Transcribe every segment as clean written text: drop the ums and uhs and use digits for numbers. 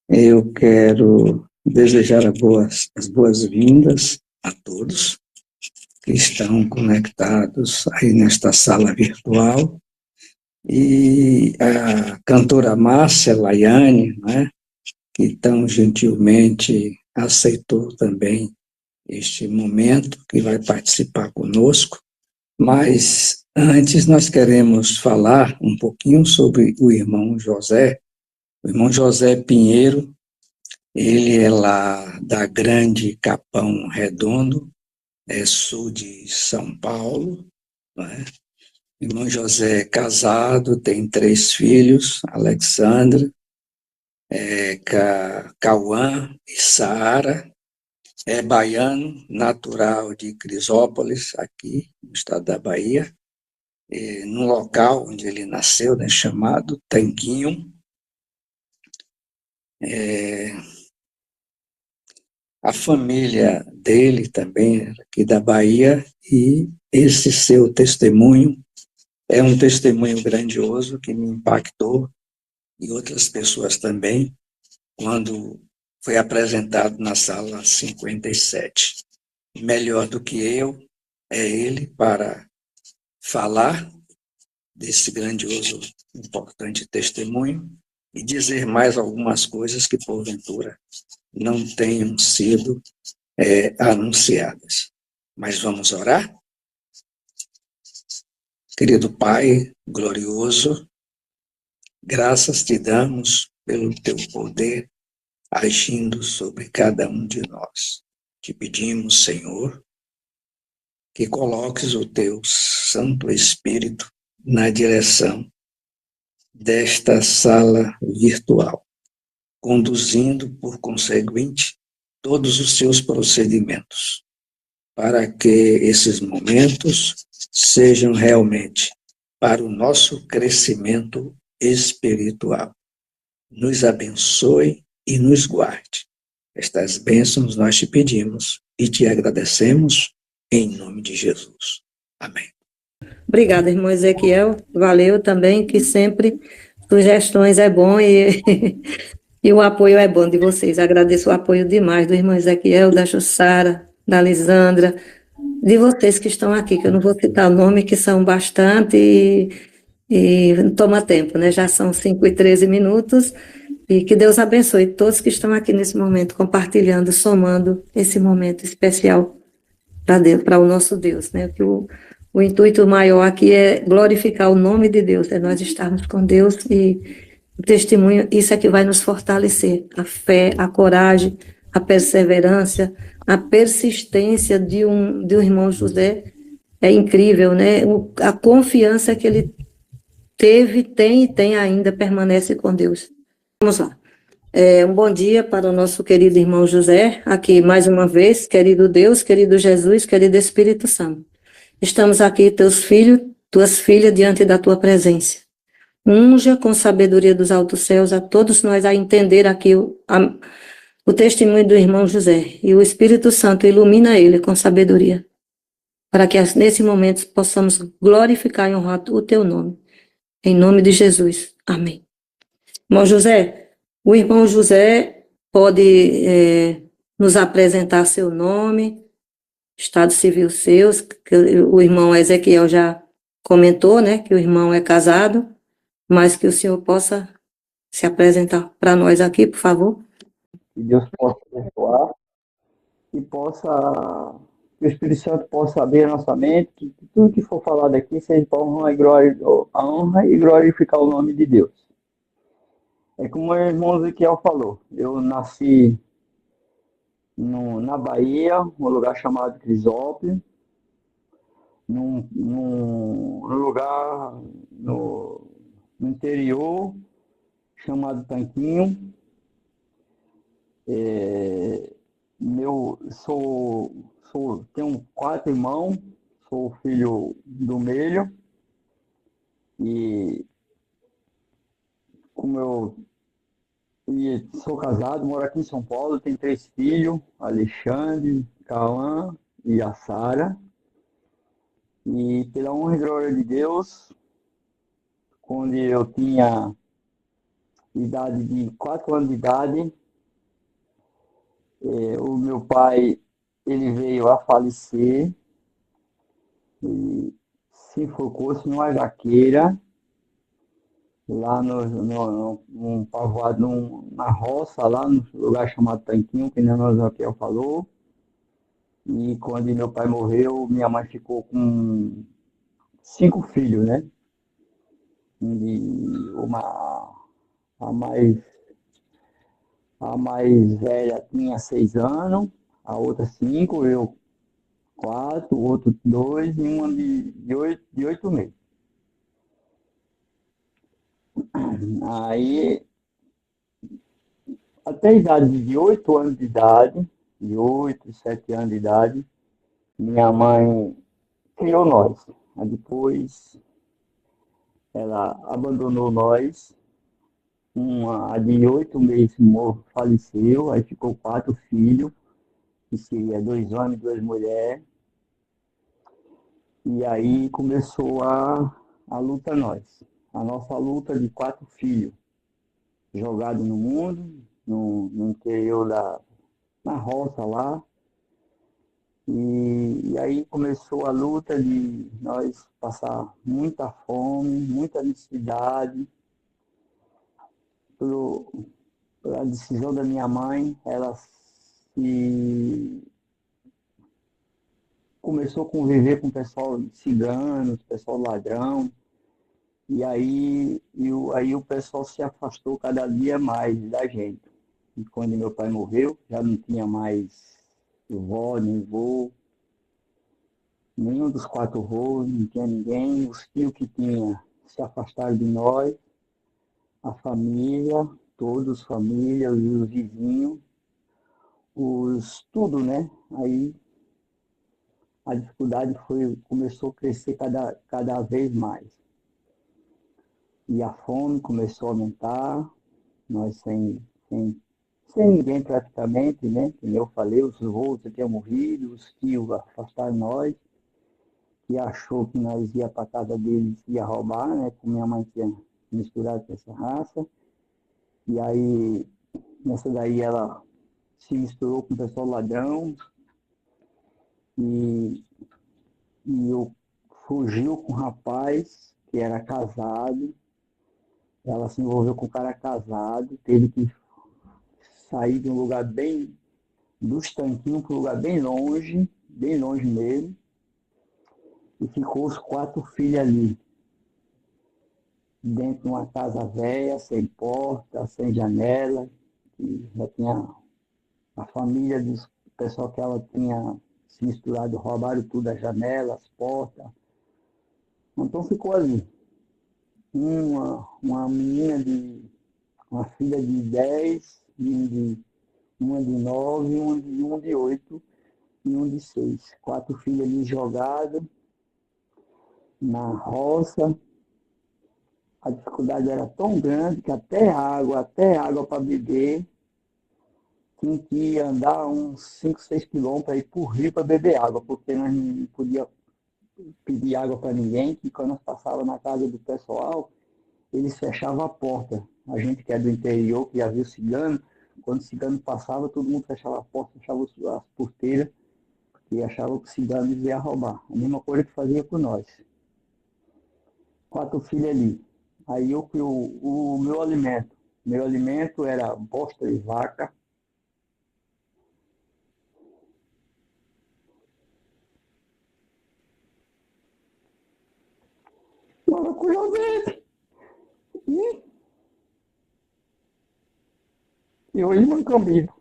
Eu quero desejar as boas-vindas a todos que estão conectados aí nesta sala virtual, e a cantora Márcia Laiane, né, que tão gentilmente aceitou também este momento, que vai participar conosco. Mas antes nós queremos falar um pouquinho sobre o irmão José. O irmão José Pinheiro, ele é lá da Grande Capão Redondo, é sul de São Paulo, né? Irmão José é casado, tem 3 filhos, Alexandra, Cauã e Sara, é baiano, natural de Crisópolis, aqui no estado da Bahia, no local onde ele nasceu, né, chamado Tanquinho. A família dele também era aqui da Bahia, e esse seu testemunho é um testemunho grandioso que me impactou, e outras pessoas também, quando foi apresentado na sala 57. Melhor do que eu é ele para falar desse grandioso, importante testemunho e dizer mais algumas coisas que, porventura, não tenham sido anunciadas. Mas vamos orar? Querido Pai glorioso, graças te damos pelo teu poder agindo sobre cada um de nós. Te pedimos, Senhor, que coloques o teu Santo Espírito na direção desta sala virtual, conduzindo, por conseguinte, todos os seus procedimentos, para que esses momentos sejam realmente para o nosso crescimento espiritual. Nos abençoe e nos guarde. Estas bênçãos nós te pedimos e te agradecemos em nome de Jesus. Amém. Obrigada, irmão Ezequiel. Valeu também, que sempre sugestões é bom e o apoio é bom de vocês. Agradeço o apoio demais do irmão Ezequiel, da Jussara, da Lisandra, de vocês que estão aqui, que eu não vou citar o nome, que são bastante e toma tempo, né? Já são 5h13, e que Deus abençoe todos que estão aqui nesse momento, compartilhando, somando esse momento especial para o nosso Deus, né? Que o intuito maior aqui é glorificar o nome de Deus, é nós estarmos com Deus, e o testemunho, isso é que vai nos fortalecer, a fé, a coragem, a perseverança, a persistência de um irmão José é incrível, né? A confiança que ele teve, tem e tem ainda, permanece com Deus. Vamos lá. Um bom dia para o nosso querido irmão José, aqui mais uma vez, querido Deus, querido Jesus, querido Espírito Santo. Estamos aqui, teus filhos, tuas filhas, diante da tua presença. Unja com sabedoria dos altos céus a todos nós a entender aqui o testemunho do irmão José. E o Espírito Santo ilumina ele com sabedoria, para que nesse momento possamos glorificar e honrar o teu nome. Em nome de Jesus. Amém. Irmão José, o irmão José pode nos apresentar seu nome, estado civil seu, que o irmão Ezequiel já comentou, né, que o irmão é casado, mas que o senhor possa se apresentar para nós aqui, por favor. Que Deus possa abençoar e que o Espírito Santo possa abrir a nossa mente, que tudo que for falado aqui seja para a honra e glorificar o nome de Deus. É como o irmão Ezequiel falou, eu nasci na Bahia, um lugar chamado Crisópolis, num lugar no interior chamado Tanquinho. Tenho 4 irmãos, sou filho do meio, e sou casado, moro aqui em São Paulo, tenho 3 filhos, Alexandre, Cauã e a Sara. E pela honra e glória de Deus, quando eu tinha idade de 4 anos de idade, o meu pai, ele veio a falecer e se enforcou-se numa jaqueira, lá num povoado, na roça, lá no lugar chamado Tanquinho, que nem o Raquel falou. E quando meu pai morreu, minha mãe ficou com 5 filhos, né? E a mais, a mais velha tinha 6 anos, a outra 5, eu 4, o outro 2 e uma de 8 meses. Aí, até a idade de 8 anos de idade, de 8, 7 anos de idade, minha mãe criou nós. Aí depois ela abandonou nós. A de 8 meses faleceu, aí ficou 4 filhos, que seria 2 homens e 2 mulheres. E aí começou a luta nós. A nossa luta de 4 filhos, jogados no mundo, no interior na roça lá. E aí começou a luta de nós passar muita fome, muita necessidade. Pela decisão da minha mãe, ela se começou a conviver com o pessoal cigano, pessoal ladrão, e aí o pessoal se afastou cada dia mais da gente. E quando meu pai morreu, já não tinha mais vó, nem vô, nenhum dos 4 vô, não tinha ninguém. Os tios que tinha se afastaram de nós, a família, todos, família, os vizinhos, tudo, né? Aí a dificuldade começou a crescer cada vez mais. E a fome começou a aumentar, nós sem ninguém praticamente, né? Como eu falei, os avós tinham morrido, os tios afastaram nós, que achou que nós ia para casa deles e ia roubar, né? Como minha mãe tinha misturado com essa raça. E aí, nessa daí, ela se misturou com o pessoal ladrão e eu fugiu com um rapaz que era casado. Ela se envolveu com um cara casado, teve que sair de um lugar dos tanquinhos para um lugar bem longe mesmo, e ficou os 4 filhos ali, dentro de uma casa velha, sem porta, sem janela, e já tinha a família do pessoal que ela tinha se misturado, roubaram tudo, as janelas, as portas. Então ficou ali. Uma menina uma filha de 10, uma de 9, uma de 8 e um de 6. 4 filhos ali jogados na roça. A dificuldade era tão grande que até água para beber, tinha que andar uns 5, 6 quilômetros para ir para o rio para beber água, porque nós não podia pedir água para ninguém, que quando nós passávamos na casa do pessoal, eles fechavam a porta. A gente que é do interior, que já viu cigano, quando o cigano passava, todo mundo fechava a porta, fechava as porteiras, porque achava que o cigano ia roubar. A mesma coisa que fazia com nós. 4 filhos ali. Aí o meu alimento era bosta de vaca, maracujá verde e hoje mancambira.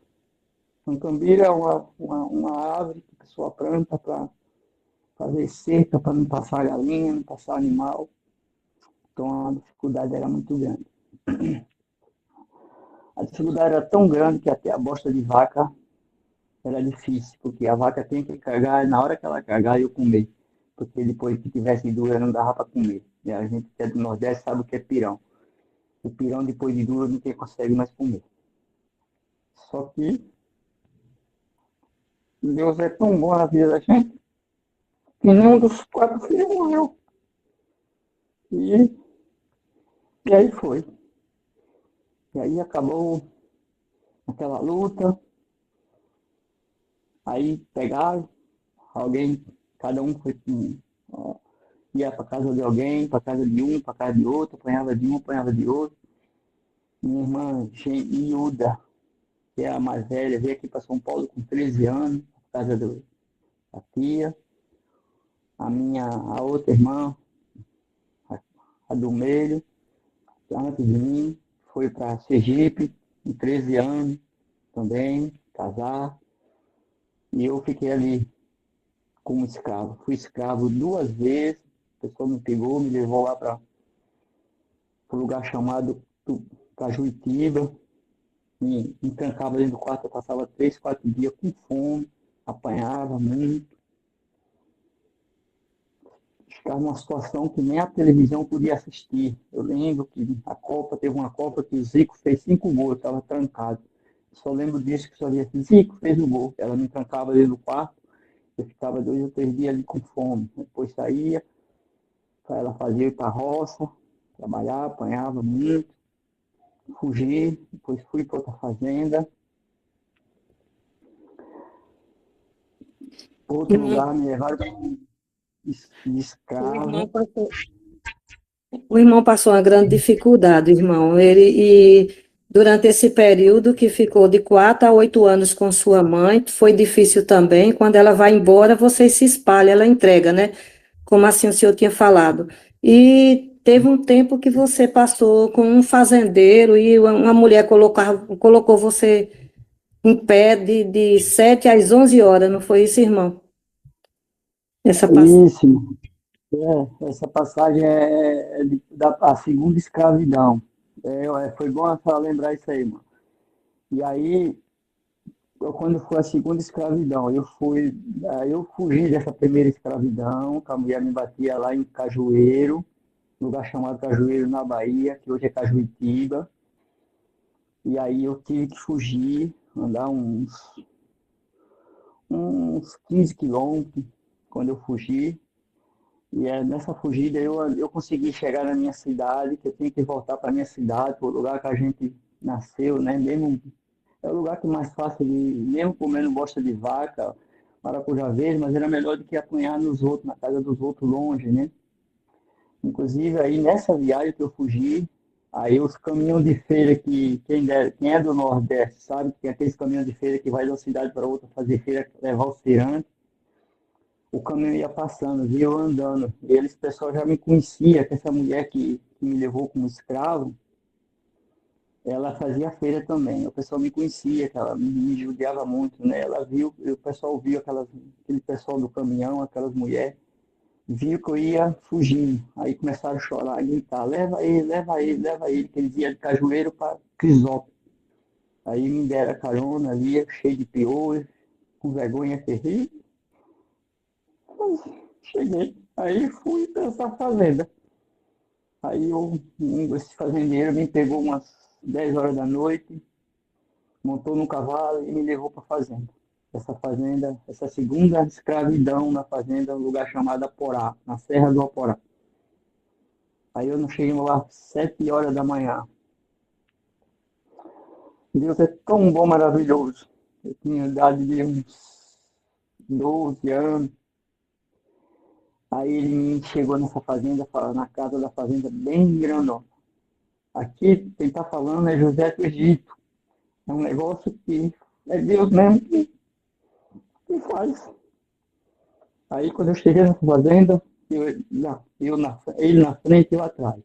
Mancambira é uma árvore que a pessoa planta para fazer cerca, para não passar galinha, não passar animal. Então a dificuldade era muito grande. A dificuldade era tão grande que até a bosta de vaca era difícil, porque a vaca tem que cagar, e na hora que ela cagar, eu comer. Porque depois que tivesse dura, não dava para comer. E a gente que é do Nordeste sabe o que é pirão. O pirão, depois de duro, não consegue mais comer. Só que Deus é tão bom na vida da gente que nenhum dos 4 filhos morreu. E aí foi. E aí acabou aquela luta, aí pegaram alguém, cada um foi, ia para casa de alguém, para casa de um, para casa de outro, apanhava de um, apanhava de outro. Minha irmã Iuda, que é a mais velha, veio aqui para São Paulo com 13 anos, por causa da tia. A outra irmã, a do meio, antes de mim, foi para Sergipe, com 13 anos também, casar. E eu fiquei ali como escravo. Fui escravo 2 vezes, a pessoa me pegou, me levou lá para um lugar chamado Cajuitiba, me trancava dentro do quarto, eu passava 3, 4 dias com fome, apanhava muito. Estava numa situação que nem a televisão podia assistir. Eu lembro que teve uma Copa que o Zico fez 5 gols, estava trancado. Eu só lembro disso que só dizia assim, Zico fez o gol. Ela me trancava dentro do quarto, eu ficava 2 ou 3 dias ali com fome. Depois saía, ela fazia ir para a roça, trabalhar, apanhava muito, fugi, depois fui para outra fazenda. Outro lugar me levaram de escravo. O irmão passou uma grande dificuldade, irmão. E durante esse período que ficou de 4 a 8 anos com sua mãe, foi difícil também. Quando ela vai embora, você se espalha, ela entrega, né? Como assim o senhor tinha falado. E teve um tempo que você passou com um fazendeiro e uma mulher colocou você em pé de 7 às 11 horas, não foi isso, irmão? Isso. Essa passagem a segunda escravidão. Foi bom a senhora lembrar isso aí, mano. E aí, quando foi a segunda escravidão, eu fugi dessa primeira escravidão, que a mulher me batia lá em Cajueiro, lugar chamado Cajueiro, na Bahia, que hoje é Cajuitiba. E aí eu tive que fugir, andar uns 15 quilômetros quando eu fugi. E nessa fugida eu consegui chegar na minha cidade, que eu tinha que voltar para minha cidade, para o lugar que a gente nasceu, né? Mesmo, é o lugar que é mais fácil de, mesmo comendo bosta de vaca, maracujá verde, mas era melhor do que apanhar nos outros, na casa dos outros longe, né? Inclusive aí nessa viagem que eu fugi, aí os caminhões de feira quem é do Nordeste sabe que tem aqueles caminhões de feira que vai de uma cidade para outra fazer feira, levar os feirantes. O caminhão ia passando, via eu andando. E eles, o pessoal já me conhecia, que essa mulher que me levou como escravo, ela fazia feira também. O pessoal me conhecia, que ela me judiava muito, né? Ela viu, o pessoal viu aquele pessoal do caminhão, aquelas mulheres, viu que eu ia fugindo. Aí começaram a chorar, a gritar, leva ele, leva ele, leva ele, que eles iam de Cajueiro para Crisópolis. Aí me deram a carona ali, cheio de piolho, com vergonha terrível. Cheguei, aí fui para essa fazenda. Aí esse fazendeiro me pegou umas 10 horas da noite, montou no cavalo e me levou para a fazenda. Essa fazenda, essa segunda escravidão na fazenda, um lugar chamado Aporá, na Serra do Aporá. Aí eu não cheguei lá 7 horas da manhã. Deus é tão bom, maravilhoso. Eu tinha idade de uns 12 anos. Aí ele chegou nessa fazenda, na casa da fazenda, bem grandona. Aqui, quem está falando é José do Egito. É um negócio que é Deus mesmo que faz. Aí, quando eu cheguei nessa fazenda, ele na frente e eu atrás,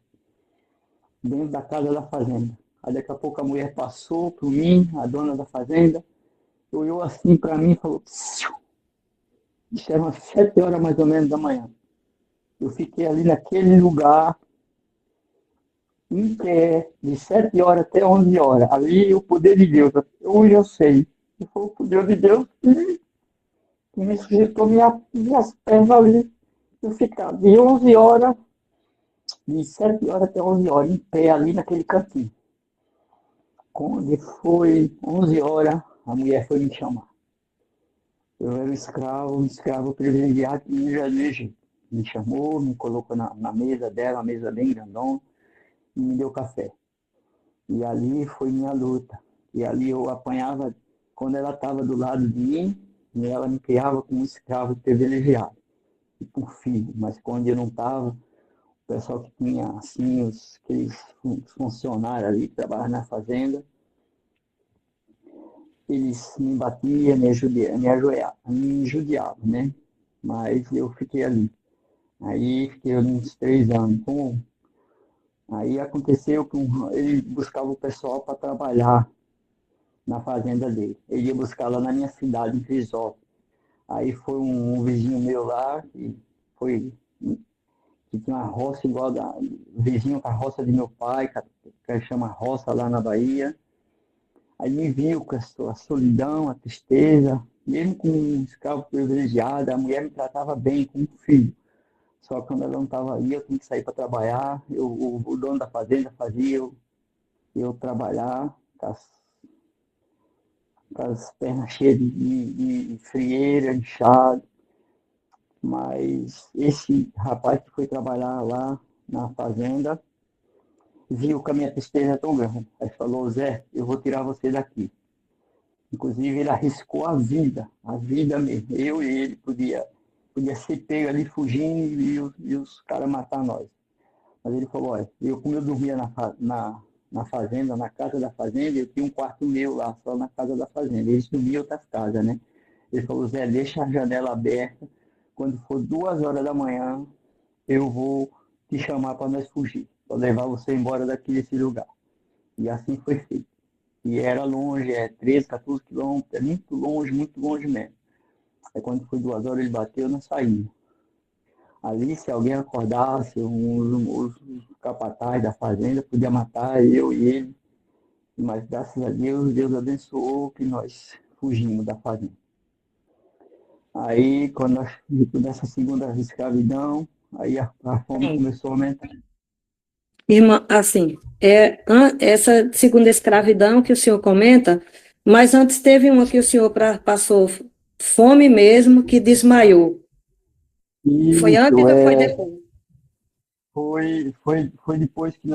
dentro da casa da fazenda. Aí, daqui a pouco, a mulher passou por mim, a dona da fazenda, olhou assim para mim e falou: isso era umas 7 horas mais ou menos da manhã. Eu fiquei ali naquele lugar, em pé, de 7 horas até 11 horas. Ali o poder de Deus. Hoje eu sei. Foi o poder de Deus que me sujeitou minhas pernas ali. Eu ficava de 7 horas até 11 horas, em pé ali naquele cantinho. Quando foi 11 horas, a mulher foi me chamar. Eu era um escravo privilegiado que já do Egito. Me chamou, me colocou na mesa dela, a mesa bem grandona, e me deu café. E ali foi minha luta. E ali eu apanhava, quando ela estava do lado de mim, e ela me criava como um escravo privilegiado, e por filho. Mas quando eu não estava, o pessoal que tinha, assim, aqueles funcionários ali que trabalhavam na fazenda, eles me batiam, me judiavam, né? Mas eu fiquei ali. Aí fiquei ali uns 3 anos. Aí aconteceu que ele buscava o pessoal para trabalhar na fazenda dele. Ele ia buscar lá na minha cidade, em Crisópolis. Aí foi um vizinho meu lá, que tinha uma roça igual vizinho com a roça de meu pai, que chama roça lá na Bahia. Aí me viu com a solidão, a tristeza, mesmo com um escravo privilegiado, a mulher me tratava bem como filho. Só que quando ela não estava aí, eu tinha que sair para trabalhar. O dono da fazenda fazia eu trabalhar com as pernas cheias de frieira, inchado. Mas esse rapaz que foi trabalhar lá na fazenda viu que a minha tristeza é tão grande. Aí falou: Zé, eu vou tirar você daqui. Inclusive, ele arriscou a vida mesmo. Eu e ele podia ser pego ali fugindo e os caras matar nós. Mas ele falou: olha, como eu dormia na fazenda, na casa da fazenda, eu tinha um quarto meu lá, só na casa da fazenda. Eles dormiam em outras casas, né? Ele falou: Zé, deixa a janela aberta. Quando for 2 horas da manhã, eu vou te chamar para nós fugir, para levar você embora daqui desse lugar. E assim foi feito. E era longe, 13, 14 quilômetros, é muito longe mesmo. Aí quando foi 2 horas, ele bateu, eu não saía. Ali, se alguém acordasse, os capatazes da fazenda podia matar eu e ele. Mas graças a Deus, Deus abençoou que nós fugimos da fazenda. Aí, quando nós nessa segunda escravidão, aí a fome Sim. começou a aumentar. Irmã, assim, essa segunda escravidão que o senhor comenta, mas antes teve uma que o senhor passou fome mesmo, que desmaiou. Foi antes Isso, ou foi depois? foi depois que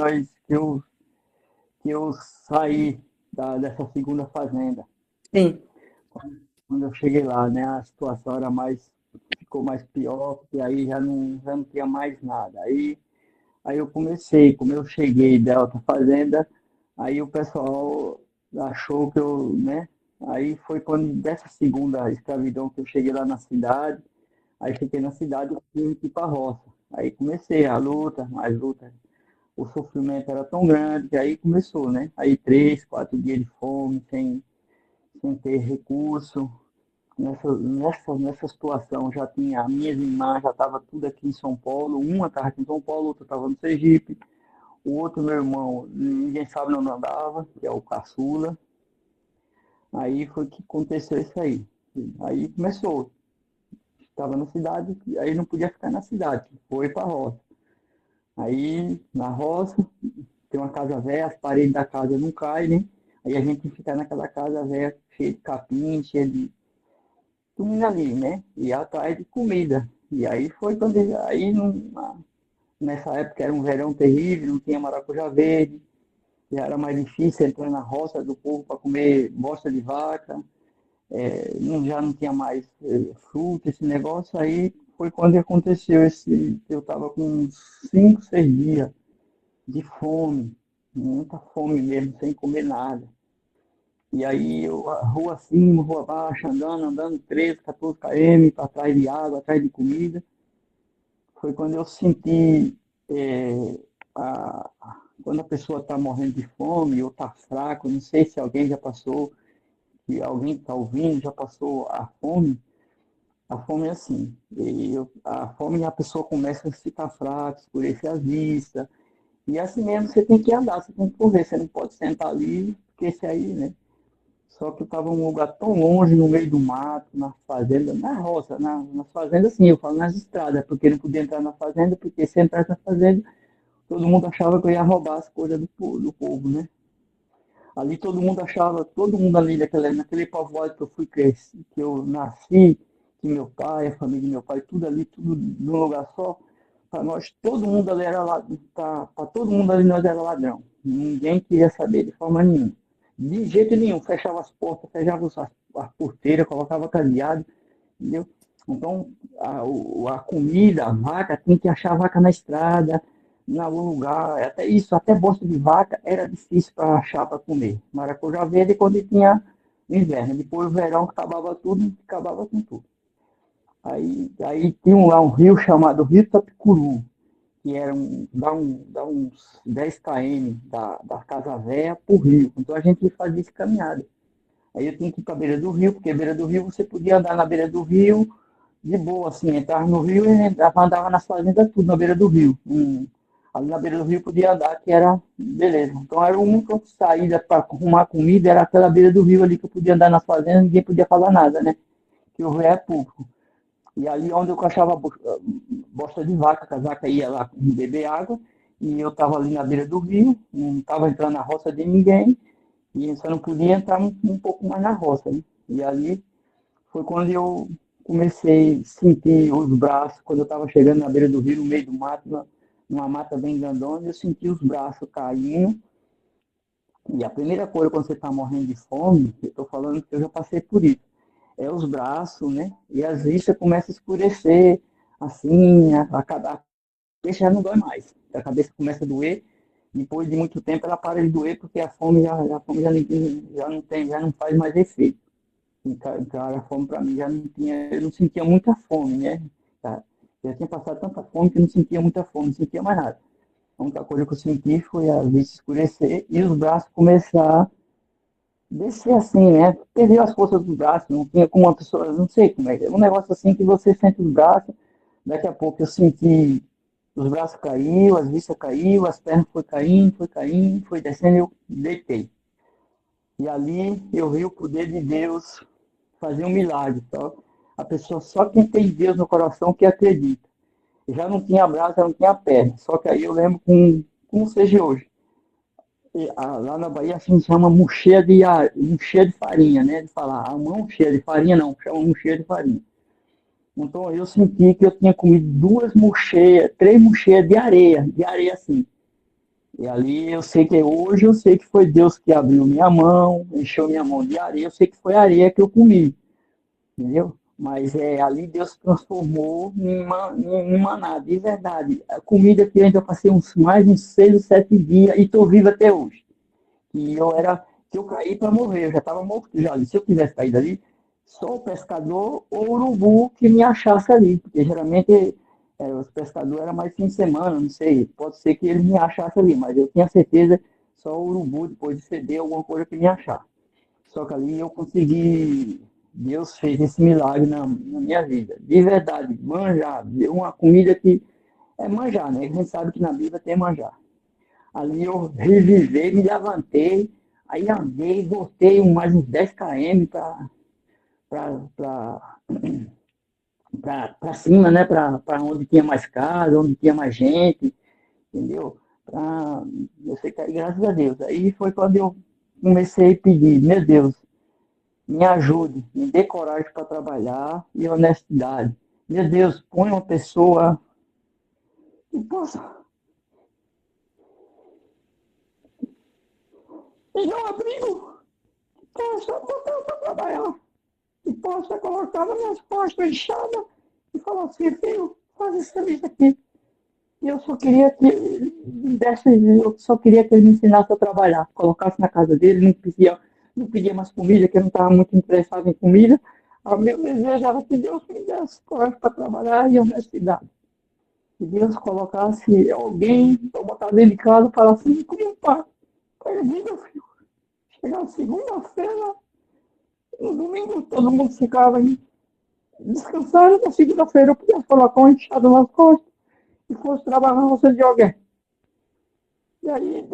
eu saí dessa segunda fazenda. Sim, Quando eu cheguei lá, né, a situação ficou mais pior, porque aí já não tinha mais nada. Aí eu comecei, como eu cheguei da outra fazenda, aí o pessoal achou que né, aí foi quando dessa segunda escravidão que eu cheguei lá na cidade, aí fiquei na cidade e tive que ir para a roça. Aí comecei a luta, mais luta. O sofrimento era tão grande que aí começou, né? Aí 3, 4 dias de fome, sem ter recurso. Nessa situação já tinha, as minhas irmãs já estavam tudo aqui em São Paulo, uma estava aqui em São Paulo, outra estava no Sergipe, o outro, meu irmão, ninguém sabe onde andava, que é o caçula. Aí foi que aconteceu isso aí. Aí começou, estava na cidade, aí não podia ficar na cidade, foi para a roça. Aí na roça tem uma casa velha, as paredes da casa não caem, né? Aí a gente fica naquela casa velha, cheia de capim, cheia de tudo ali, né? E atrás de comida. E aí foi quando aí nessa época era um verão terrível, não tinha maracujá verde, já era mais difícil entrar na roça do povo para comer bosta de vaca, já não tinha mais fruta, esse negócio. Aí foi quando aconteceu eu estava com uns 5, 6 dias de fome, muita fome mesmo, sem comer nada. E aí eu, rua acima, rua abaixo, andando 13, 14 km, atrás de água, atrás de comida. Foi quando eu senti, é, a, quando a pessoa está morrendo de fome ou está fraco, não sei se alguém já passou, se alguém está ouvindo já passou a fome. A fome é assim, a fome a pessoa começa a ficar fraca, escurecer as vistas, e assim mesmo você tem que andar, você tem que correr, você não pode sentar ali, porque esse aí, né? Só que eu estava num lugar tão longe, no meio do mato, na fazenda, na roça, nas fazendas sim, eu falo nas estradas, porque não podia entrar na fazenda, porque se entrasse na fazenda, todo mundo achava que eu ia roubar as coisas do povo, né? Ali todo mundo achava, todo mundo ali naquele povoado que eu fui crescer, que eu nasci, que meu pai, a família do meu pai, tudo ali, tudo num lugar só, para nós, todo mundo ali era ladrão, para todo mundo ali nós era ladrão. Ninguém queria saber de forma nenhuma. De jeito nenhum. Fechava as portas, fechava as porteiras, colocava cadeado, entendeu? Então, a comida, a vaca, tinha que achar a vaca na estrada, em algum lugar. Até isso, até bosta de vaca era difícil para achar para comer. Maracujá verde quando tinha o inverno. Depois o verão acabava com tudo. Aí tinha lá um rio chamado Rio Tapicuru, que era dá uns 10 km da Casa Véia para o rio. Então a gente fazia essa caminhada. Aí eu tinha que ir para a beira do rio, porque a beira do rio você podia andar na beira do rio de boa, assim, entrava no rio e andava nas fazendas tudo na beira do rio. Ali na beira do rio podia andar, que era beleza. Então era a única saída para arrumar comida, era aquela beira do rio ali que eu podia andar nas fazendas, ninguém podia falar nada, né? Que o rio é público. E ali onde eu achava bosta de vaca, que a vaca ia lá beber água, e eu estava ali na beira do rio, não estava entrando na roça de ninguém, e só não podia entrar um pouco mais na roça, né? E ali foi quando eu comecei a sentir os braços, quando eu estava chegando na beira do rio, no meio do mato, numa mata bem grandona, eu senti os braços caindo. E a primeira coisa quando você está morrendo de fome, eu estou falando que eu já passei por isso, é os braços, né? E as vistas começam a escurecer, assim, a cabeça já não dói mais. A cabeça começa a doer, depois de muito tempo ela para de doer, porque a fome já não faz mais efeito. Então, a fome para mim já não tinha, eu não sentia muita fome, né? Já tinha passado tanta fome que eu não sentia muita fome, não sentia mais nada. A única coisa que eu senti foi a vista escurecer e os braços começar a descer assim, né? Perdeu as forças dos braços, não tinha como uma pessoa, não sei como é. É um negócio assim que você sente os braços, daqui a pouco eu senti os braços caiu, as vistas caiu, as pernas foi caindo, foi descendo e eu deitei. E ali eu vi o poder de Deus fazer um milagre. A pessoa, só quem tem Deus no coração que acredita. Já não tinha braço, já não tinha perna. Só que aí eu lembro como seja hoje. Lá na Bahia a gente chama murcheia de farinha, né? De falar, a mão cheia de farinha não, chama murcheia de farinha. Então eu senti que eu tinha comido três murcheias de areia assim. E ali hoje eu sei que foi Deus que abriu minha mão, encheu minha mão de areia, eu sei que foi a areia que eu comi, entendeu? Mas ali Deus transformou em maná, de verdade. A comida que ainda passei mais uns 6 ou 7 dias e estou vivo até hoje. Se eu caí para morrer, eu já estava morto já ali. Se eu tivesse caído ali, só o pescador ou o urubu que me achasse ali, porque geralmente os pescadores eram mais fim de semana, não sei, pode ser que eles me achassem ali, mas eu tinha certeza só o urubu, depois de ceder, alguma coisa que me achar. Só que ali eu consegui, Deus fez esse milagre na minha vida, de verdade, manjar, uma comida que é manjar, né? A gente sabe que na Bíblia tem manjar. Ali eu revivei, me levantei, aí andei, voltei mais uns 10 km para cima, né? Para onde tinha mais casa, onde tinha mais gente, entendeu? Eu sei que aí, graças a Deus. Aí foi quando eu comecei a pedir, meu Deus, me ajude, me dê coragem para trabalhar e honestidade. Meu Deus, põe uma pessoa que possa me dar um abrigo, que possa botar para trabalhar, que possa colocar nas minhas costas inchada e falar assim, filho, faz esse serviço aqui. E eu só queria que ele me desse, eu só queria que ele me ensinasse a trabalhar, colocasse na casa dele, não pedia mais comida, que eu não estava muito interessado em comida. O meu desejo era que Deus me desse coragem para trabalhar e honestidade. Que Deus colocasse alguém para botar dentro de casa e falar assim, como pai, perdi meu filho. Chegar segunda-feira, no domingo todo mundo ficava aí descansando, na segunda-feira eu podia colocar um inchado nas costas e fosse trabalhar na roça de alguém. E aí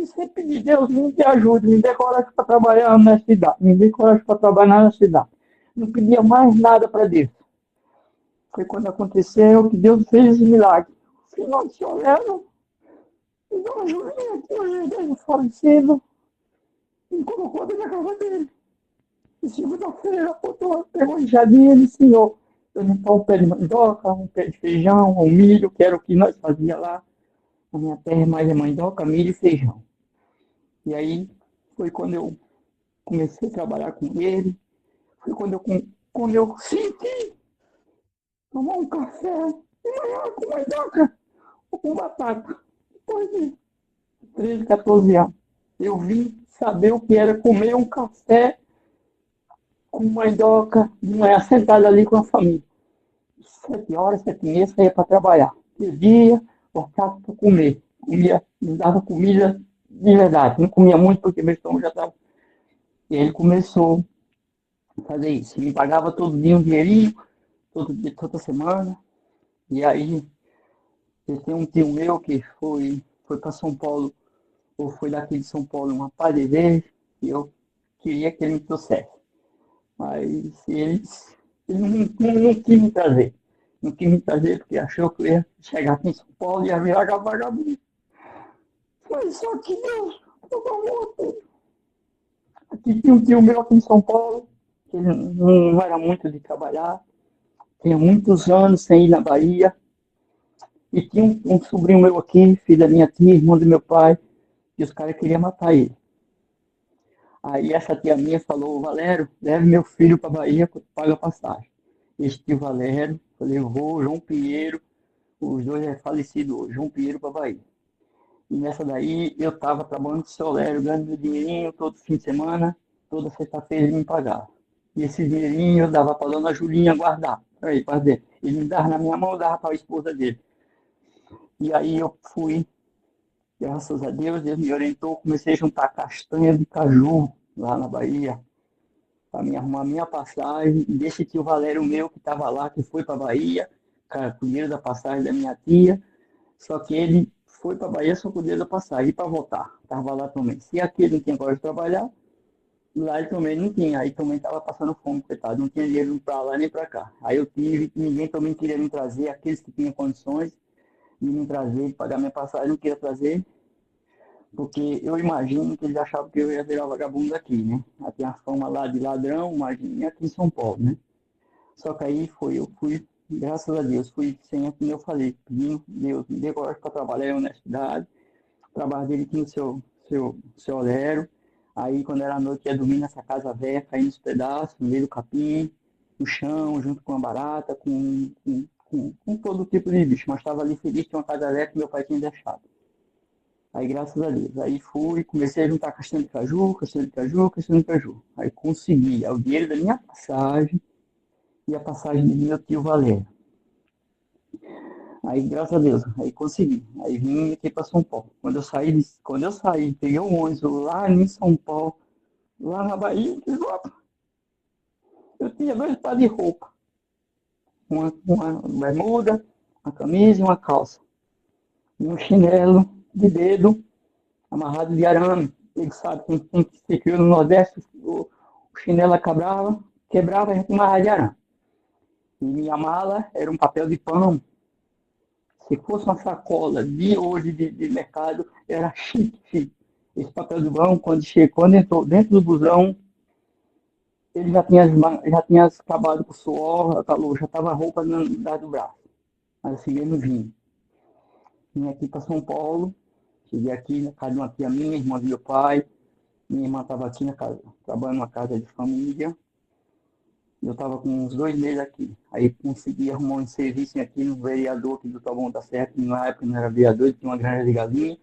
sempre pedi, Deus, me ajude, me dê coragem para trabalhar na cidade, me dê coragem para trabalhar na cidade. Não pedia mais nada para Deus. Foi quando aconteceu que Deus fez esse milagre. O final de Solero, me deu uma ajuda aqui, hoje dele falecido, e colocou dentro da casa dele. E segunda-feira, pegou um jardim e ele ensinou. Eu limpar um pé de mandioca, um pé de feijão, um milho, que era o que nós fazíamos lá. A minha terra mais é mandioca, milho e feijão. E aí foi quando eu comecei a trabalhar com ele, foi quando eu senti tomar um café de manhã com mandioca ou com batata. Depois de 13, 14 anos, eu vim saber o que era comer um café com mandioca de manhã, sentado ali com a família. 7 horas, 7h30, saía para trabalhar. Dia, voltava para comer. Comia, me dava comida de verdade. Não comia muito porque meu estômago já estava. E ele começou a fazer isso. Ele me pagava todo dia um dinheirinho, todo dia, toda semana. E aí, eu tenho um tio meu que foi para São Paulo, ou foi daqui de São Paulo uma par de vezes, e eu queria que ele me trouxesse. Mas ele não quis me trazer. Não quis me trazer porque achou que eu ia chegar aqui em São Paulo e ia virar vagabundo. Mas só que Deus, aqui tinha um tio meu aqui em São Paulo, que ele não era muito de trabalhar, tinha muitos anos sem ir na Bahia, e tinha um sobrinho meu aqui, filho da minha tia, irmão do meu pai, e os caras queriam matar ele. Aí essa tia minha falou, Valério, leve meu filho para Bahia, que eu pago a passagem. Esse tio Valério, falei, eu vou, João Pinheiro, os dois é falecido hoje, João Pinheiro para Bahia. E nessa daí eu estava trabalhando com o Solério, ganhando meu dinheirinho todo fim de semana, toda sexta-feira ele me pagava. E esse dinheirinho eu dava para a dona Julinha guardar. Aí, ele me dava na minha mão, eu dava para a esposa dele. E aí eu fui, graças a Deus, Deus me orientou, comecei a juntar castanha de caju lá na Bahia, para me arrumar minha passagem, e desse tio Valério meu que estava lá, que foi para a Bahia, cara, com o dinheiro da passagem da minha tia, só que ele foi para a Bahia só com o dinheiro da passagem, e para voltar, estava lá também. Se aqui ele não tinha coragem de trabalhar, lá ele também não tinha, aí também estava passando fome, coitado, não tinha dinheiro para lá nem para cá. Aí eu tive, ninguém também queria me trazer, aqueles que tinham condições de me trazer, de pagar minha passagem, não queria trazer, porque eu imagino que eles achavam que eu ia virar vagabundo aqui, né? Aí tem a fama lá de ladrão, imagina, aqui em São Paulo, né? Só que aí eu fui, graças a Deus, fui sem, como eu falei, pedindo, Deus, me dê coragem para trabalhar em honestidade. O trabalho dele tinha seu horário. Aí, quando era noite, ia dormir nessa casa velha, caindo nos pedaços, no meio do capim, no chão, junto com a barata, com todo tipo de bicho. Mas estava ali feliz, tinha uma casa velha que meu pai tinha deixado. Aí, graças a Deus, aí fui, comecei a juntar castanha de caju, castanha de caju, castanha de caju. Aí consegui, o dinheiro da minha passagem e a passagem do meu tio Valério. Aí, graças a Deus, aí consegui. Aí vim aqui para São Paulo. Quando eu saí, peguei um ônibus lá em São Paulo, lá na Bahia, eu tinha 2 pares de roupa. Uma bermuda, uma camisa e uma calça. E um chinelo de dedo amarrado de arame. Ele sabe, quem se criou no Nordeste, o chinelo quebrava, a gente amarrava de arame. E minha mala era um papel de pão. Se fosse uma sacola de hoje de mercado, era chique. Esse papel de pão, quando entrou dentro do busão, ele já tinha acabado com o suor, a calor, já estava a roupa embaixo do braço. Mas assim, eu não vim. Vim aqui para São Paulo, cheguei aqui na casa de uma tia minha, irmã do meu pai. Minha irmã estava aqui na casa, trabalhando numa casa de família. Eu estava com uns 2 meses aqui. Aí consegui arrumar um serviço aqui no vereador aqui do Taboão da Serra, que na época não era vereador, ele tinha uma granja de galinha.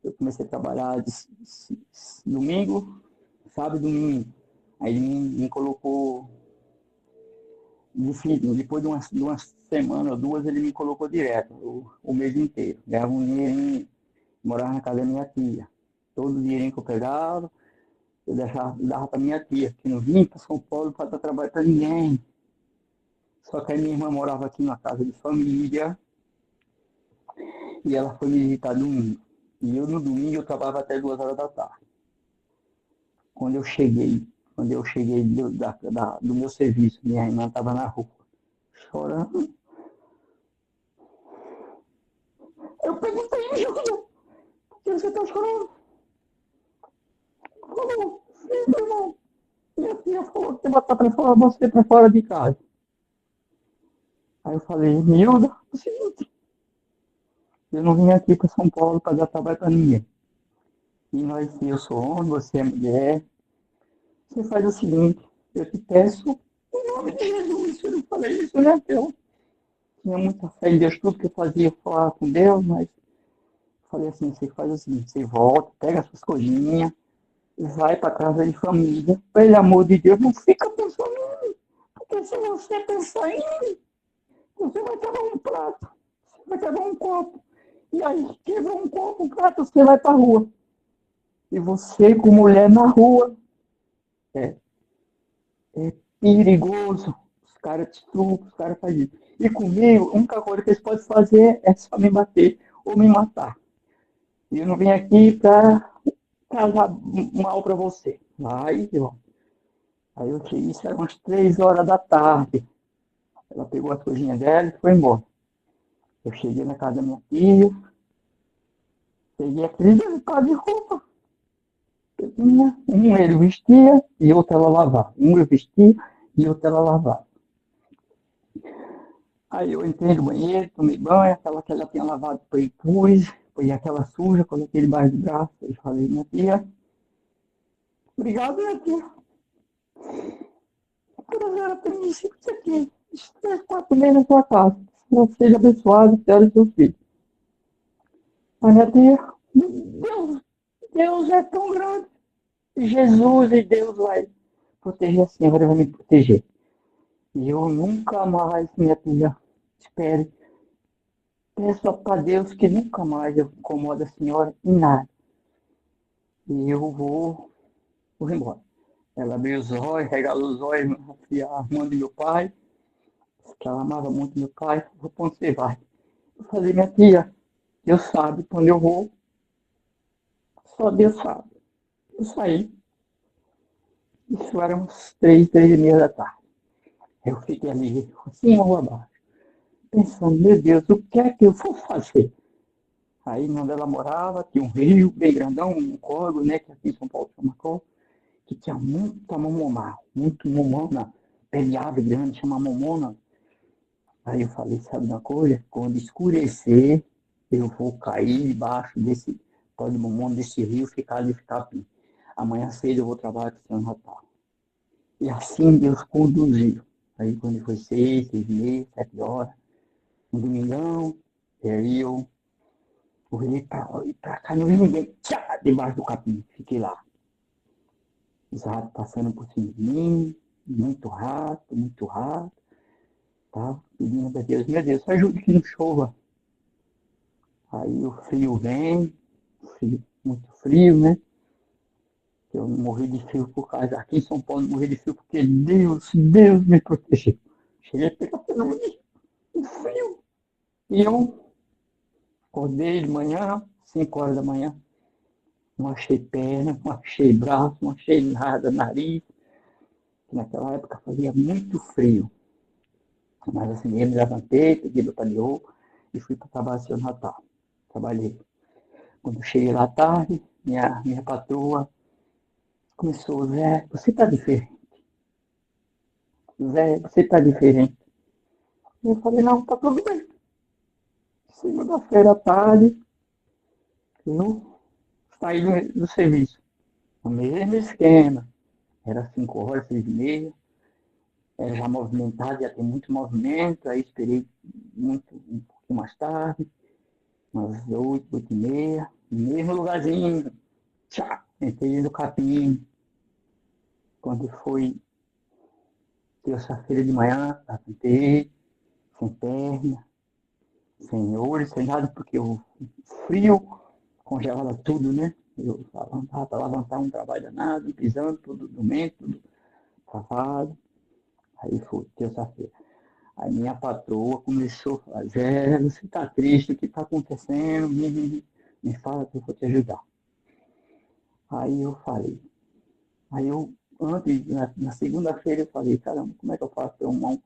Eu comecei a trabalhar de domingo, sábado e domingo. Aí ele me colocou, depois de uma semana ou 2, ele me colocou direto, o mês inteiro. Ganhava um dinheirinho, morava na casa da minha tia. Todo o dinheirinho que eu pegava, eu dava para minha tia, que não vinha para São Paulo para dar trabalho para ninguém. Só que a minha irmã morava aqui numa casa de família e ela foi me visitar domingo. E eu no domingo eu trabalhava até 2 horas da tarde. Quando eu cheguei do meu serviço, minha irmã estava na rua, chorando. Eu perguntei, Júlia, por que você está chorando? Falou, sim, irmão. Minha tia falou que vai botar você para fora de casa. Aí eu falei, Nilda, é o seguinte, Eu não vim aqui para São Paulo para dar trabalho para ninguém. E eu sou homem, você é mulher. Você faz o seguinte, eu te peço, em nome de Jesus, eu não falei isso, né? Eu tinha muita fé em Deus, tudo que eu fazia, eu falava com Deus, mas falei assim, você faz o seguinte, você volta, pega as suas coisinhas, vai para casa de família, pelo amor de Deus, não fica pensando em mim, porque se você pensar em mim, você vai quebrar um prato, você vai quebrar um copo, e aí quebrou um copo, um prato, você vai para rua. E você com mulher na rua, é, é perigoso. Os caras te estrupam, os caras fazem isso. E comigo, a única coisa que eles podem fazer é só me bater ou me matar. E eu não vim aqui para causar mal para você. Aí eu cheguei, isso era umas 3 horas da tarde. Ela pegou as coisinhas dela e foi embora. Eu cheguei na casa da minha tia, peguei aquele bocado de roupa. Eu tinha, um ele vestia e outro ela lavava. Um eu vestia e outro ela lavava. Aí eu entrei no banheiro, tomei banho, aquela que ela tinha lavado, pus aquela suja, coloquei debaixo do braço e falei, minha tia, obrigado, minha tia, por agora ter me isso aqui, esses 3, 4 meses na sua casa. Deus seja abençoado, senhora e seus filhos. Mas minha tia, Deus é tão grande. Jesus e Deus vai proteger a senhora, vai me proteger. E eu nunca mais, minha tia, espere. Peço para Deus que nunca mais eu incomodo a senhora em nada. E eu vou embora. Ela abriu os olhos, regalou os olhos, a mão de meu pai, que ela amava muito meu pai. Falou, pra onde você vai? Eu falei, minha tia, Deus sabe quando eu vou, só Deus sabe. Eu saí, isso era uns 3, 3:30 da tarde. Eu fiquei ali, assim, rua abaixo, pensando, meu Deus, o que é que eu vou fazer? Aí, onde ela morava, tinha um rio bem grandão, um córrego, né, que aqui em São Paulo chama córrego, que tinha muita mamona, muito mamona, pé de ave grande, chama mamona. Aí eu falei, sabe uma coisa? Quando escurecer, eu vou cair debaixo desse pó de mamona, desse rio, ficar ali, ficar assim. Amanhã cedo eu vou trabalhar com o Senhor Natal. E assim Deus conduziu. Aí quando foi 6, 6:30, 7 horas, no domingão, aí eu olhei pra cá, não vi ninguém, tchá, debaixo do capim, fiquei lá. Os ratos passando por cima de mim, muito rato, tá? Pedindo para Deus, meu Deus, ajude que não chova. Aí o frio vem, muito frio, né? Eu morri de frio por causa, aqui em São Paulo, morri de frio porque Deus me protegeu. Cheguei a pegar um frio. E eu acordei de manhã, 5 horas da manhã, não achei perna, não achei braço, não achei nada, nariz. Naquela época fazia muito frio. Mas assim, eu me levantei, peguei meu paniô e fui para trabalhar no Natal. Trabalhei. Quando cheguei lá à tarde, minha patroa começou, Zé, você tá diferente. Zé, você tá diferente. Eu falei, não, tá tudo bem. Segunda-feira à tarde, eu saí do serviço. O mesmo esquema. Era 5 horas, 6:30. Era já movimentado, já tem muito movimento. Aí esperei um pouquinho mais tarde. Umas 8, 8:30. Mesmo lugarzinho. Tchá, entrei no capim. Quando foi terça-feira de manhã, sentei, sem perna, sem olho, sem nada, porque o frio congelava tudo, né? Eu levantava para levantar um trabalho danado, pisando, tudo doente, tudo travado. Aí foi terça-feira. Aí minha patroa começou a falar, Zé, você tá triste, o que tá acontecendo? Me fala que eu vou te ajudar. Aí eu falei. Antes, na segunda-feira, eu falei, caramba, como é que eu faço para arrumar